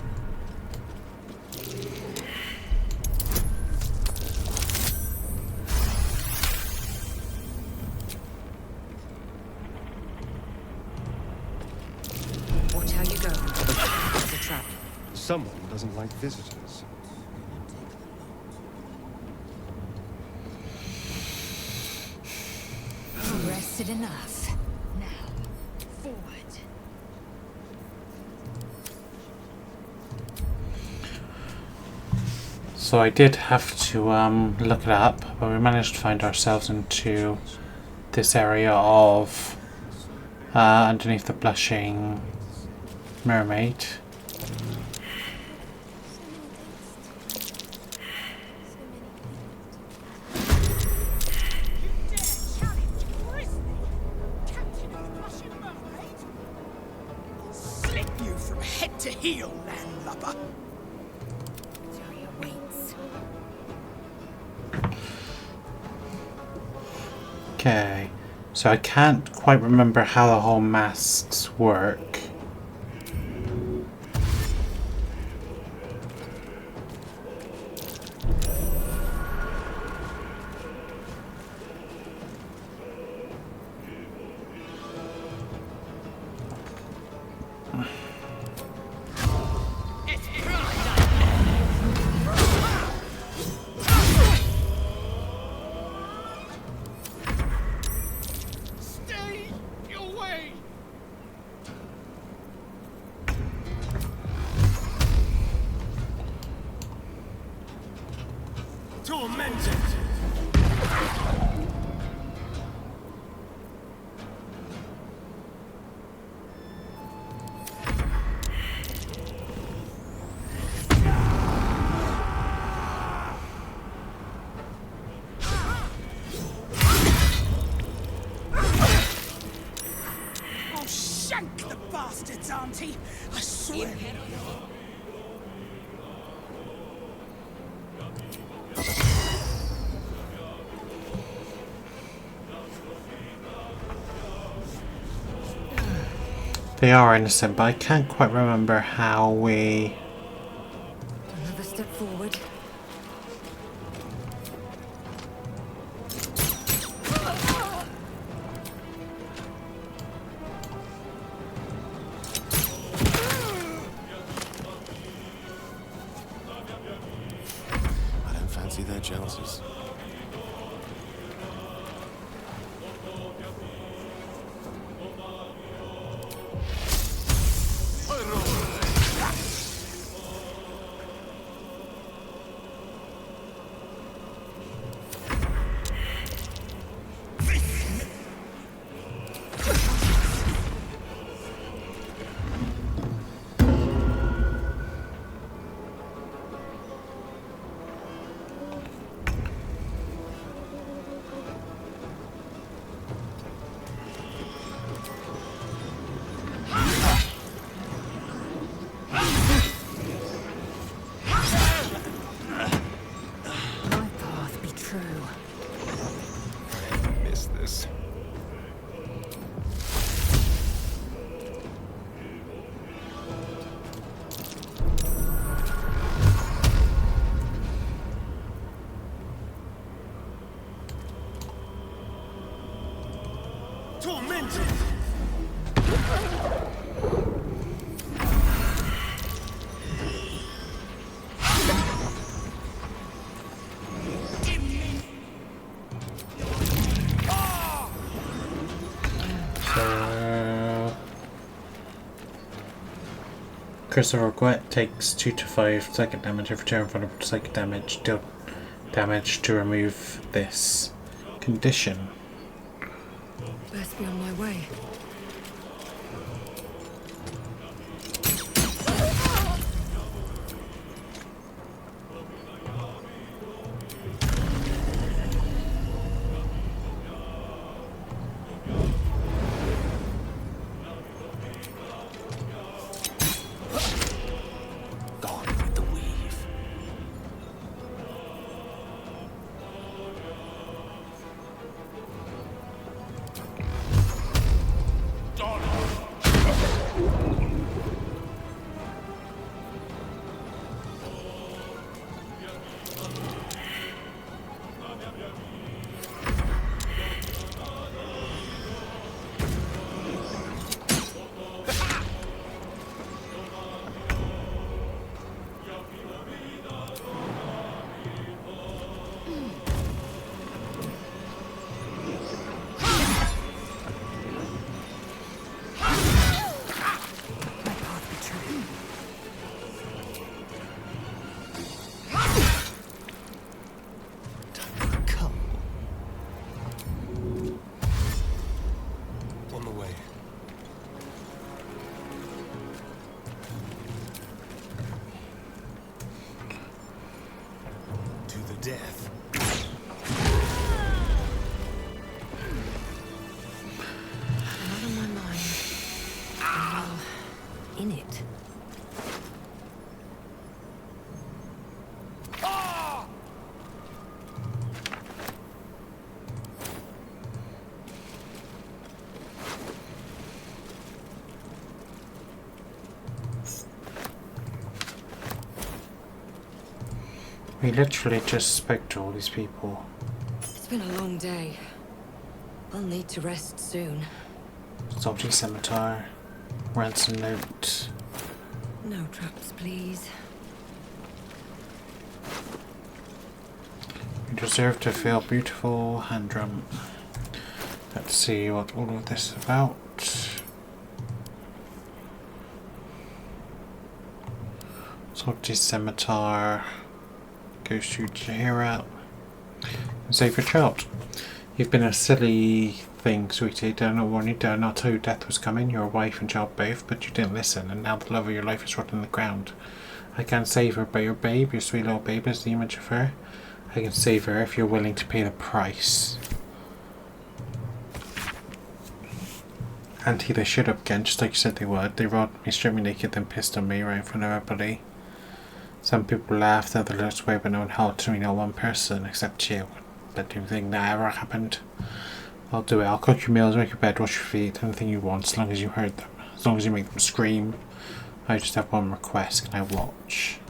Watch how you go. It's a trap. Someone doesn't like visitors. Rested enough. Now, forward. So I did have to look it up, but we managed to find ourselves into this area of underneath the blushing mermaid. Slip you from head to heel, landlubber. Okay, so I can't quite remember how the whole masks work. Stay away! Tormented! I'll shank the bastards, Auntie. I swear. They are innocent, but I can't quite remember how we... Another step forward. I don't fancy their chances. Crystal Regret takes 2 to 5 psychic damage every turn for psychic damage. Deal damage to remove this condition. Best be on my way. Death. Not on my mind. Well, in it. We literally just spoke to all these people. It's been a long day. I'll need to rest soon. Salty Scimitar, ransom note. No traps, please. You deserve to feel beautiful, hand drum. Let's see what all of this is about. Salty Scimitar. Goes to Jahira. Save your child. You've been a silly thing, sweetie. Did I not warn you? Did I not tell you death was coming? Your wife and child both, but you didn't listen, and now the love of your life is rotting in the ground. I can't save her, but your babe, your sweet little babe, is the image of her. I can save her if you're willing to pay the price. Auntie, they showed up again, just like you said they would. They robbed me, stripped me naked, then pissed on me right in front of everybody. Some people laughed, others looked away, but no one held to me, not one person, except you. But do you think that ever happened? I'll do it. I'll cook your meals, make your bed, wash your feet, anything you want, as long as you heard them. As long as you make them scream. I just have one request. Can I watch?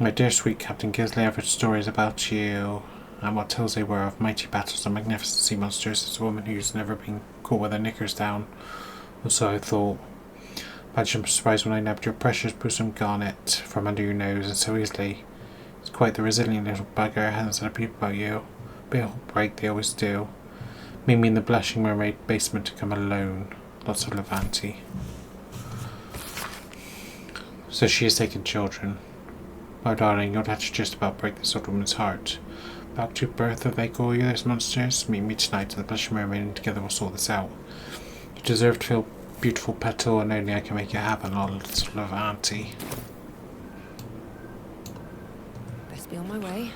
My dear sweet Captain Gisley, I've heard stories about you and what tales they were of mighty battles and magnificent sea monsters. As a woman who's never been caught with her knickers down, or so I thought. But I'm surprised when I nabbed your precious bosom garnet from under your nose, and so easily. It's quite the resilient little bugger. Hasn't said a peep about you. Be a whole break, they always do. Meet me in the Blushing Mermaid basement to come alone. Lots of Levante. So she has taken children. Oh darling, you'll have to just about break this old woman's heart. Back to Bertha, they call you, those monsters. Meet me tonight in the Blushing Mermaid and together we'll sort this out. You deserve to feel beautiful petal and only I can make it happen, lots of Levante. Best be on my way.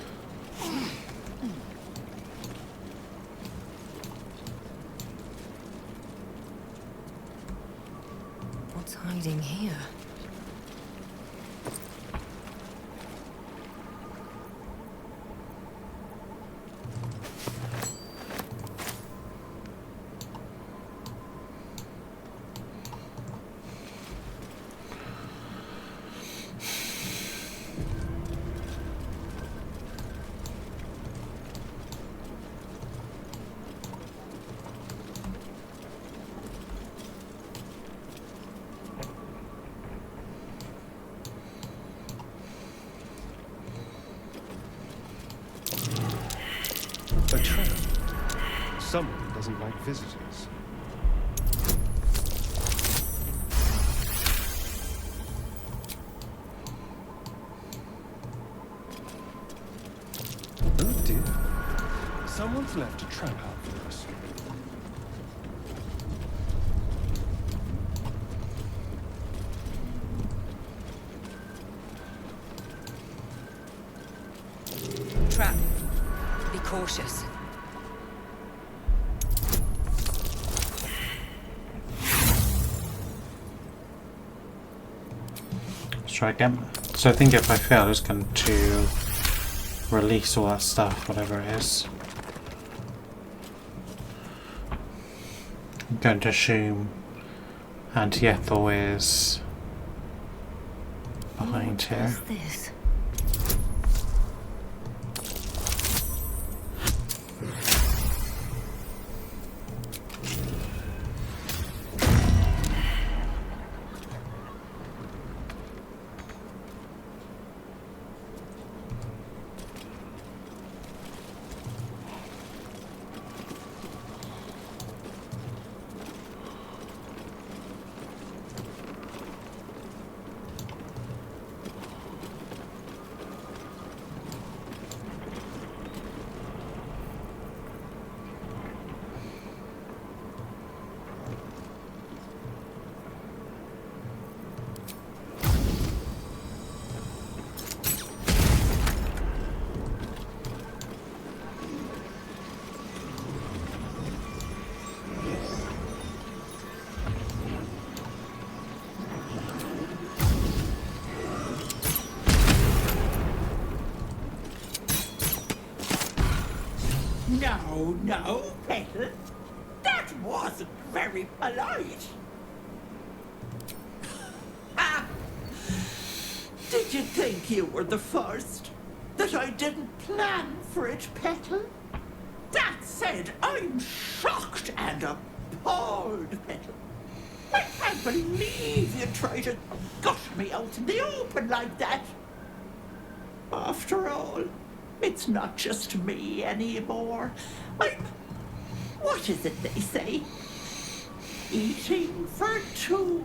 What's hiding here? A trap. Someone doesn't like visitors. Oh dear. Someone's left a trap out for us. Trap. Be cautious. Let's try again. So I think if I fail, it's going to release all that stuff, whatever it is. I'm going to assume Auntie Ethel is behind here. What's this? No, Petal. That wasn't very polite. Ah! Did you think you were the first? That I didn't plan for it, Petal? That said, I'm shocked and appalled, Petal. I can't believe you tried to gut me out in the open like that. After all, it's not just me anymore. What is it they say? Eating for two.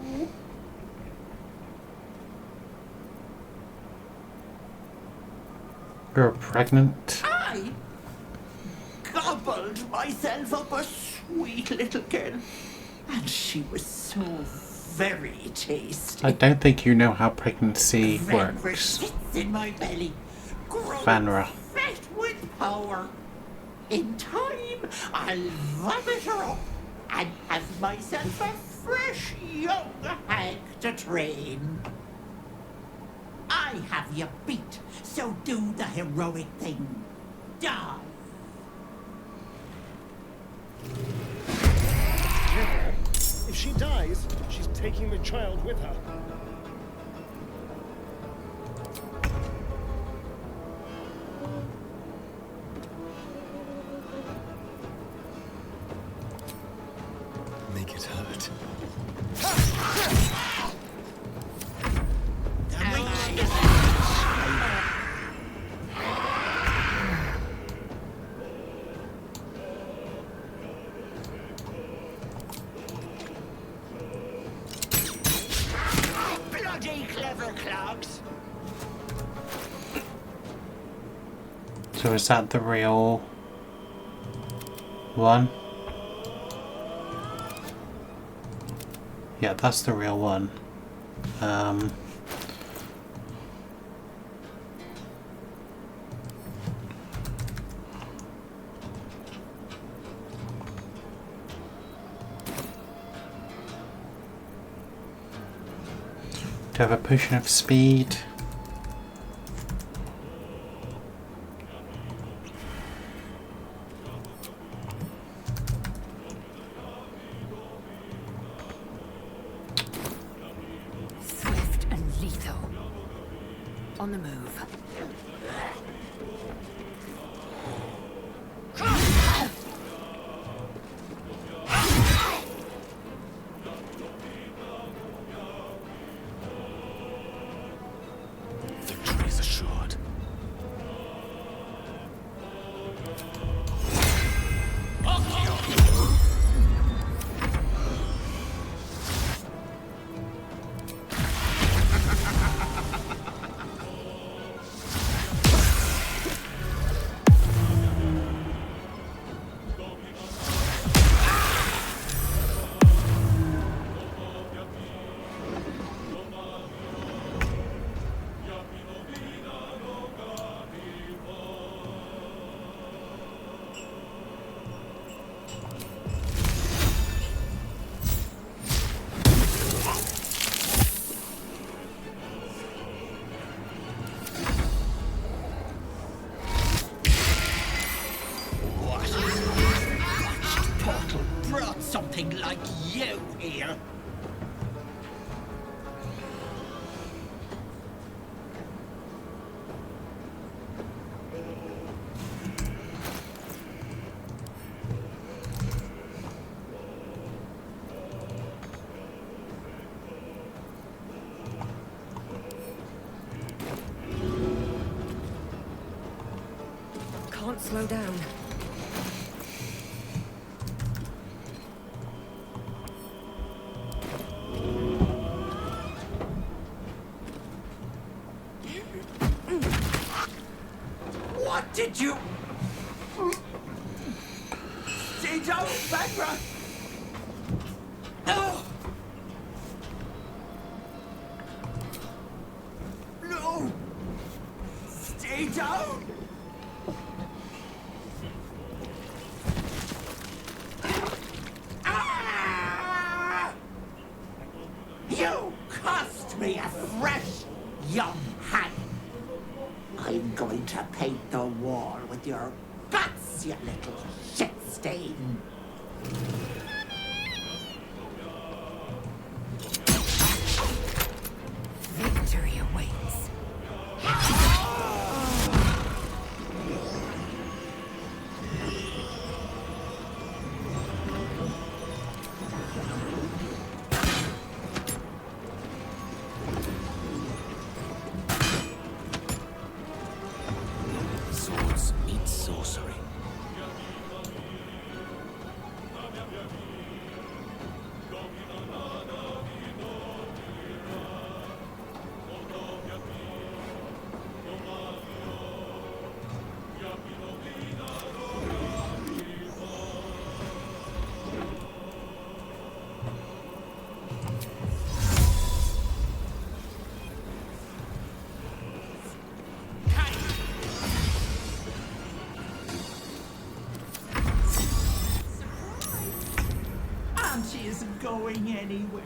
You're pregnant? I gobbled myself up a sweet little girl. And she was so very tasty. I don't think you know how pregnancy works. Sits in my belly. Vanra. Fat with power. In time, I'll vomit her up and have myself a fresh young hag to train. I have you beat, so do the heroic thing. Die. If she dies, she's taking the child with her. Make it hurt. Bloody clever clogs. So is that the real one? Yeah, that's the real one. Do I have a potion of speed? Swift and lethal. On the move. Victory is assured. Portal brought something like you here. Can't slow down. What did you... Stay down, Bagra! No! No! Stay down! Ah! You cost me a fresh young hand. I'm going to paint the wall with your guts, you little shit stain. Victory awaits. Swords meet sorcery. And she isn't going anywhere.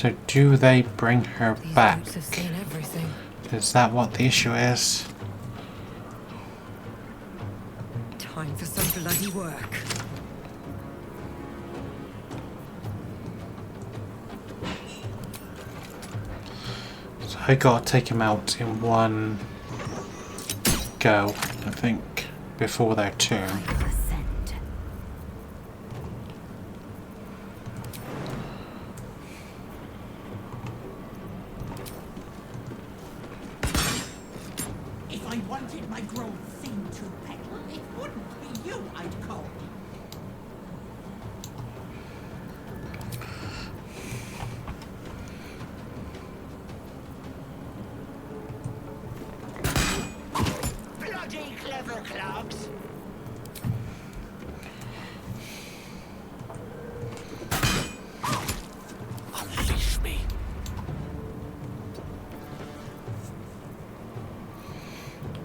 So do they bring her back? Boots have seen everything. Is that what the issue is? Time for some bloody work. So I gotta take him out in one go, I think, before their turn. If I wanted my grown thing to peddle, it wouldn't be you I'd call. Bloody clever clogs. Unleash me.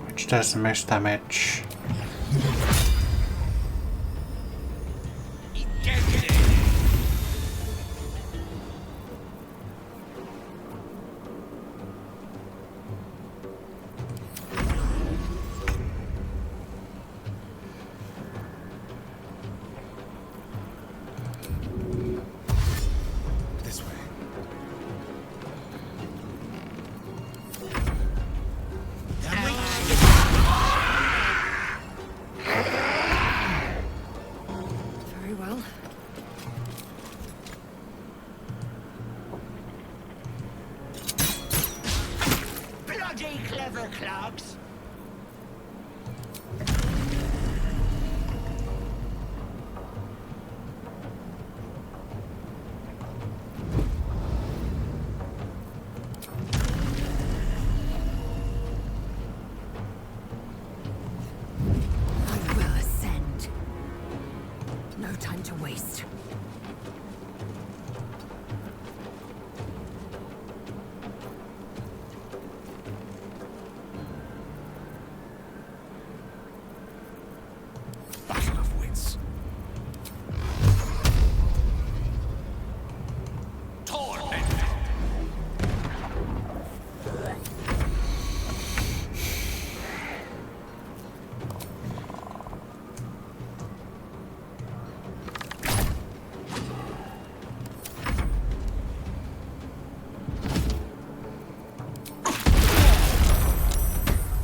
Which does the most damage. This way. Very well. Bloody clever clogs. I will ascend. No time to waste. Battle of wits. Torment.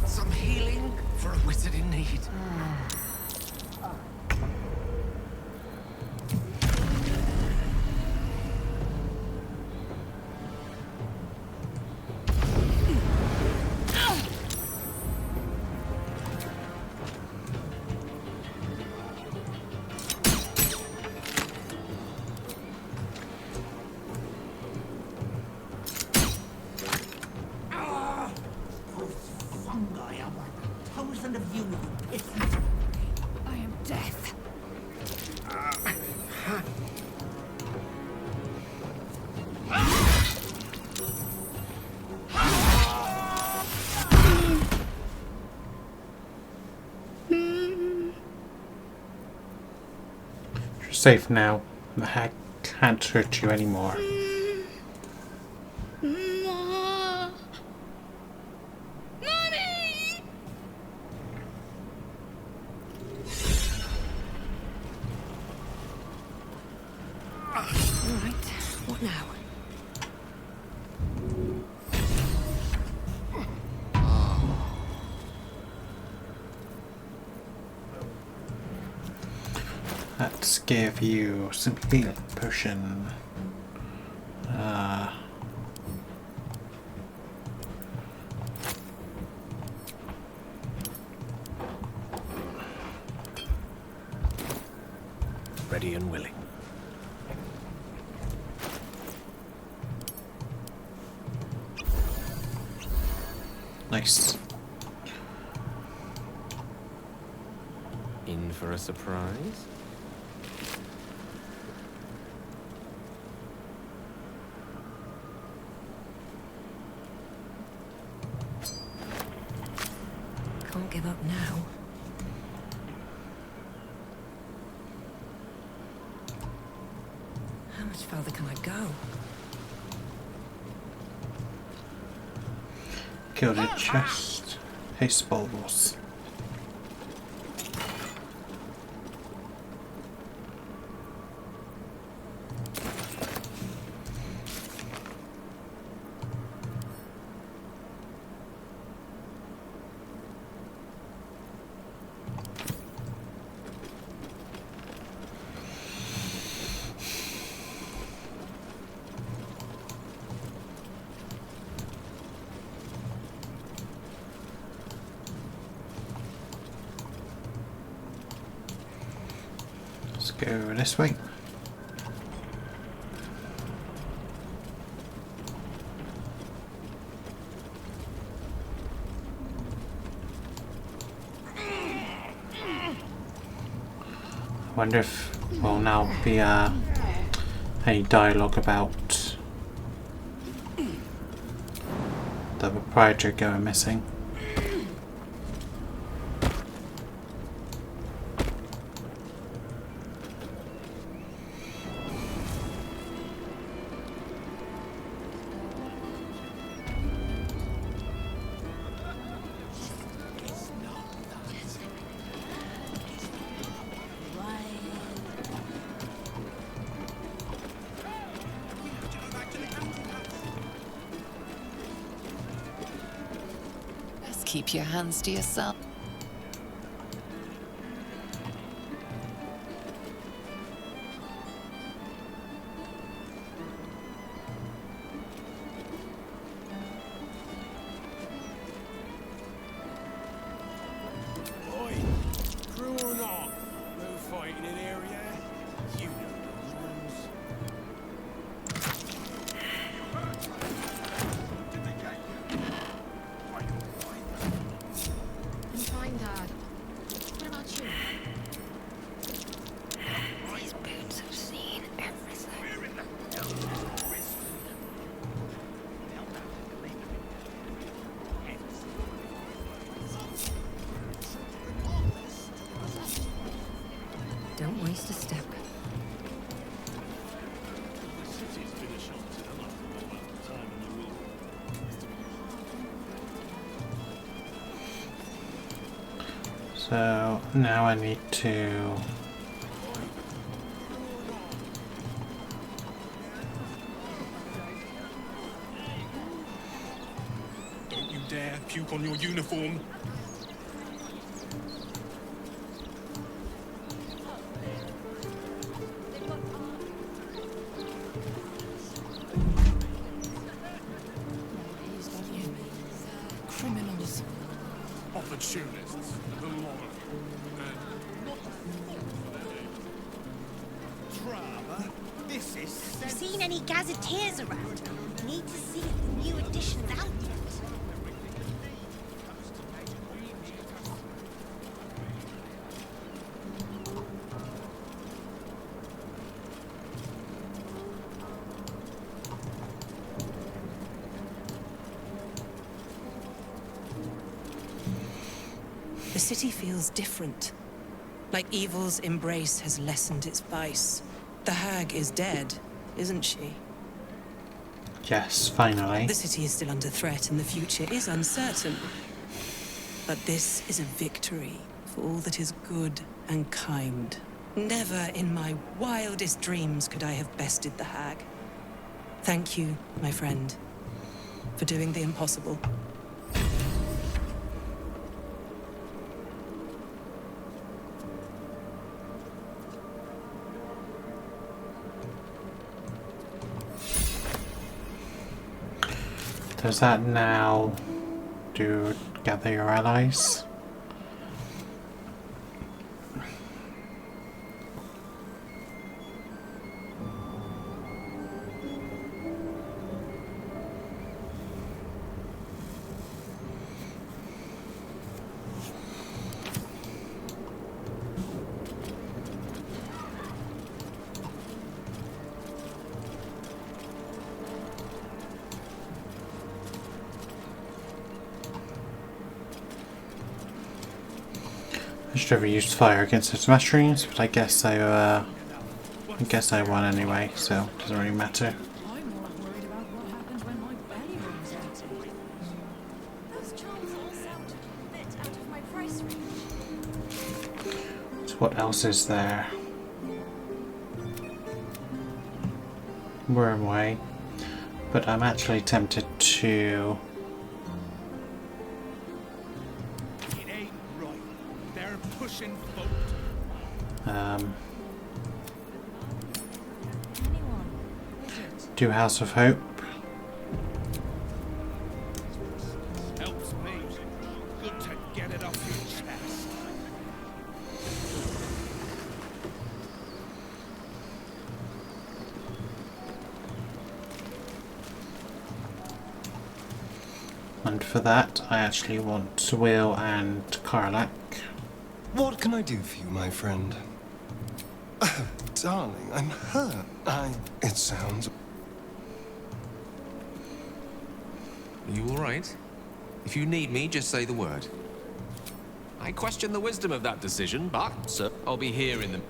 Some healing for a wizard in need. Fungi are 1,000 of you. I am death. You're safe now. The hack can't hurt you anymore. All right. What now? Let's give you some healing potion. Ready and willing. Nice. In for a surprise? Can't give up now. How much further can I go? Gilded chest. Hey, Baldurs. Let's go this way. I wonder if will now be any dialogue about the proprietor going missing. Keep your hands to yourself. Oi, crew or not, no fighting in here, yeah? You know the rules. I'm fine, Dad. What about you? These boots have seen everything. Don't waste a step. So now I need to Don't you dare puke on your uniform. Criminals. Opportunists, the law, and not this is. Have you seen any gazetteers around? Need to see if the new edition's out yet. The city feels different. Like evil's embrace has lessened its vice. The hag is dead, isn't she? yes, finally. The city is still under threat and the future is uncertain. But this is a victory for all that is good and kind. Never in my wildest dreams could I have bested the hag. Thank you, my friend, for doing the impossible. Does that now do gather your allies? I should have used fire against the smash rings, but I guess I won anyway, so it doesn't really matter. I'm more worried about what happens when my belly runs empty. What else is there? Wormway. But I'm actually tempted to... It ain't right. They're pushing folk. Do House of Hope. Helps me. Good to get it off your chest. And for that, I actually want Will and Karlak. What can I do for you, my friend? Darling, I'm hurt. It sounds... Are you alright? If you need me, just say the word. I question the wisdom of that decision, but, sir, I'll be here in the...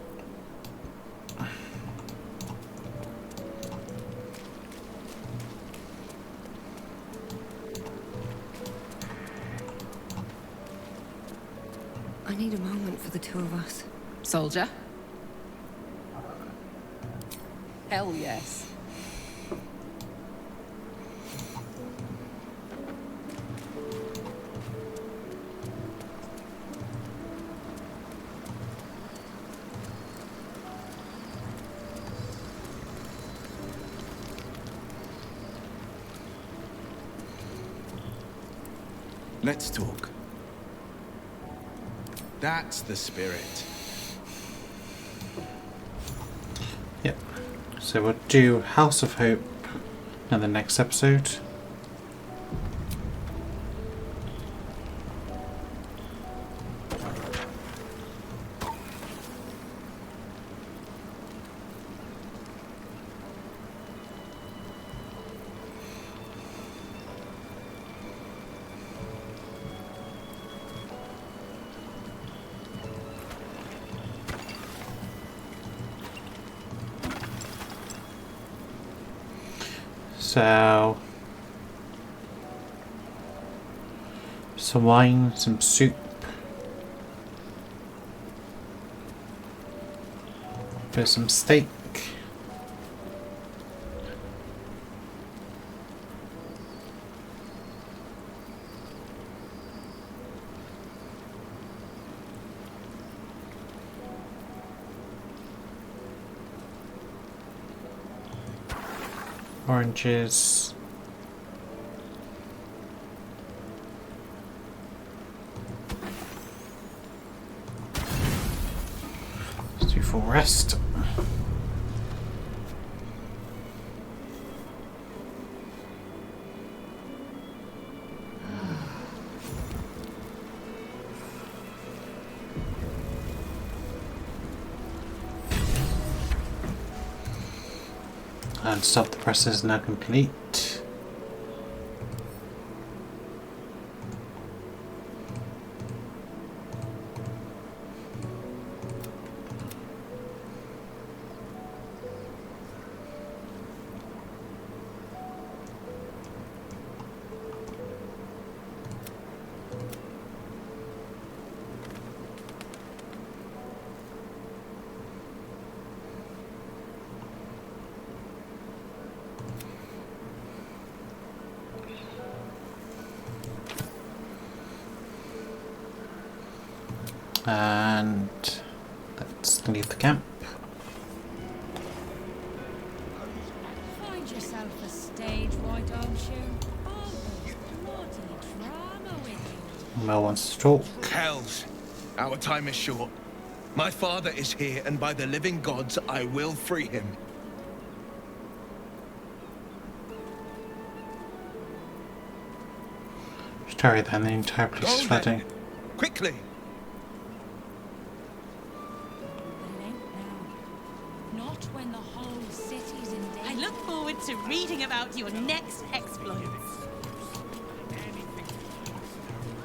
I need a moment for the two of us. Soldier? Hell yes. Let's talk. That's the spirit. Yep. So we'll do House of Hope in the next episode. So, some wine, some soup, there's some steak, oranges, let's do full rest. And stop the press is now complete. And let's leave the camp. Find yourself a stage, why don't you? Oh, there's bloody drama with you. Mel wants to talk. Hells, our time is short. My father is here, and by the living gods, I will free him. Sorry then, the entire place is flooding. Then. Quickly! Not when the whole city's in danger. I look forward to reading about your next exploits.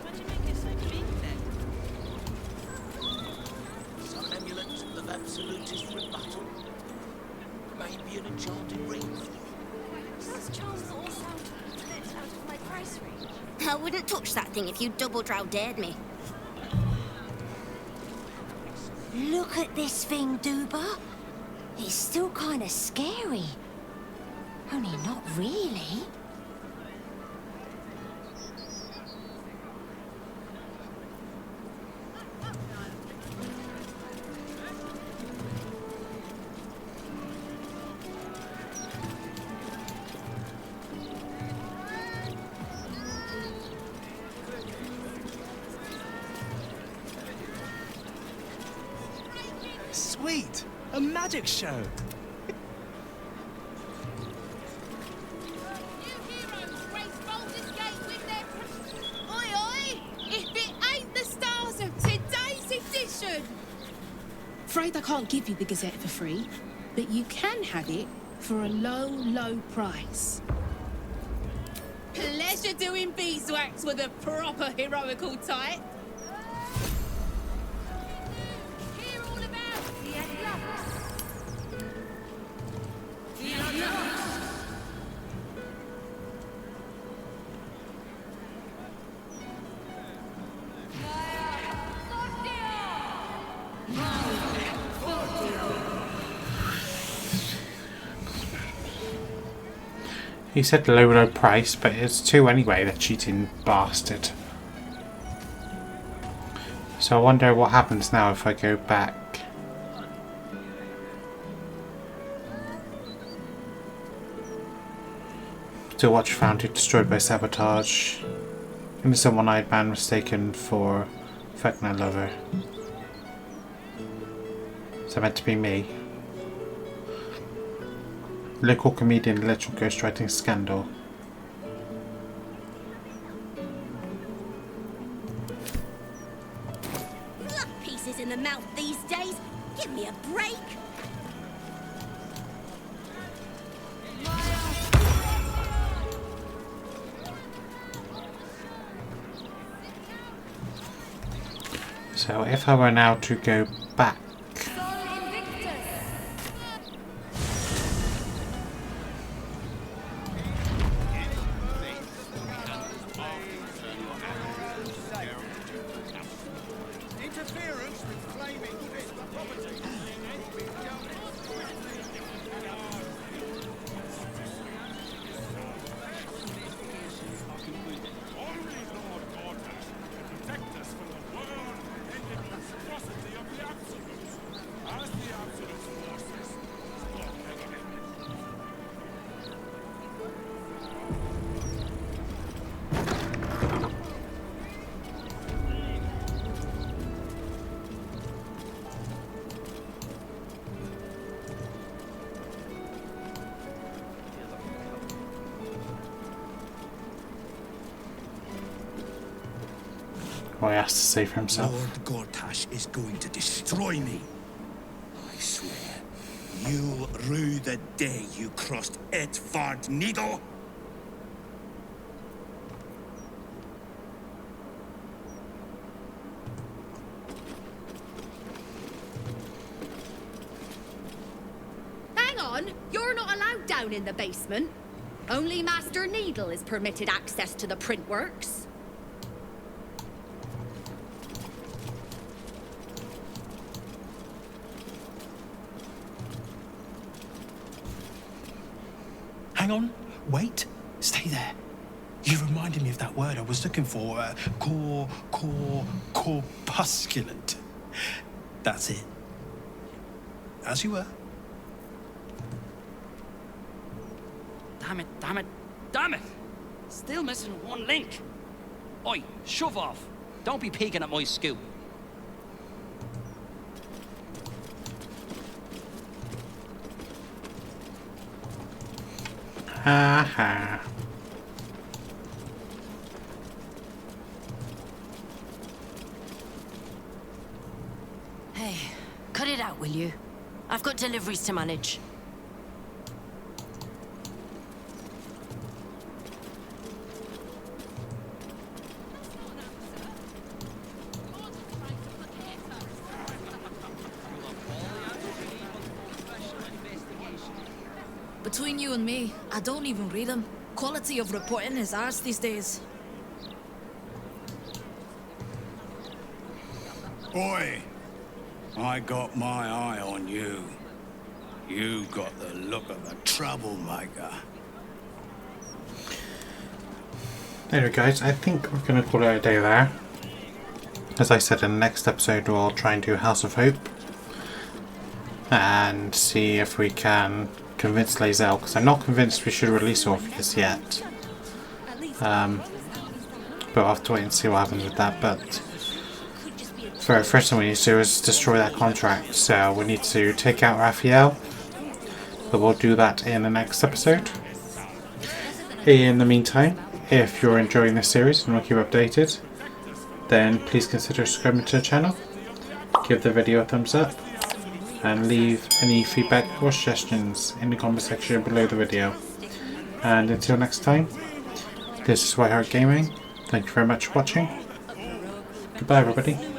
Why'd you make it so big then? Some amulet of absolutist rebuttal. Maybe an enchanted ring. Those charms all sound a bit out of my price range. I wouldn't touch that thing if you double-drow dared me. Look at this thing, Duba. It's still kind of scary. Only not really. Sweet! A magic show! Oi, oi! If it ain't the stars of today's edition! Afraid I can't give you the Gazette for free, but you can have it for a low, low price. Pleasure doing beeswax with a proper heroical type. Hear all about the Atlas. The Atlas. He said low price, but it's 2 anyway, the cheating bastard. So I wonder what happens now if I go back. Still watch found destroyed by sabotage. Innocent one-eyed man mistaken for Vecna lover. Is that meant to be me? Local comedian literal ghostwriting scandal. Luck pieces in the mouth these days. Give me a break. So if I were now to go back. Well, he has to save himself. Lord Gortash is going to destroy me. I swear, you'll rue the day you crossed Edvard Needle. Hang on, you're not allowed down in the basement. Only Master Needle is permitted access to the printworks. Hang on, wait, stay there. You reminded me of that word I was looking for, corpusculate. That's it. As you were. Damn it, damn it, damn it! Still missing one link. Oi, shove off. Don't be peeking at my scoop. Ha ha. Hey, cut it out, will you? I've got deliveries to manage. Between you and me, I don't even read them. Quality of reporting is ours these days. Oi! I got my eye on you. You got the look of a troublemaker. Anyway guys, I think we're going to call it a day there. As I said, in the next episode we'll try and do House of Hope. And see if we can convince Lae'zel, because I'm not convinced we should release Orpheus yet. But I'll have to wait and see what happens with that. But first thing we need to do is destroy that contract. So we need to take out Raphael. But we'll do that in the next episode. In the meantime, if you're enjoying this series and want to keep updated, then please consider subscribing to the channel. Give the video a thumbs up. And leave any feedback or suggestions in the comment section below the video. And until next time, this is Whiteheart Gaming. Thank you very much for watching. Goodbye everybody.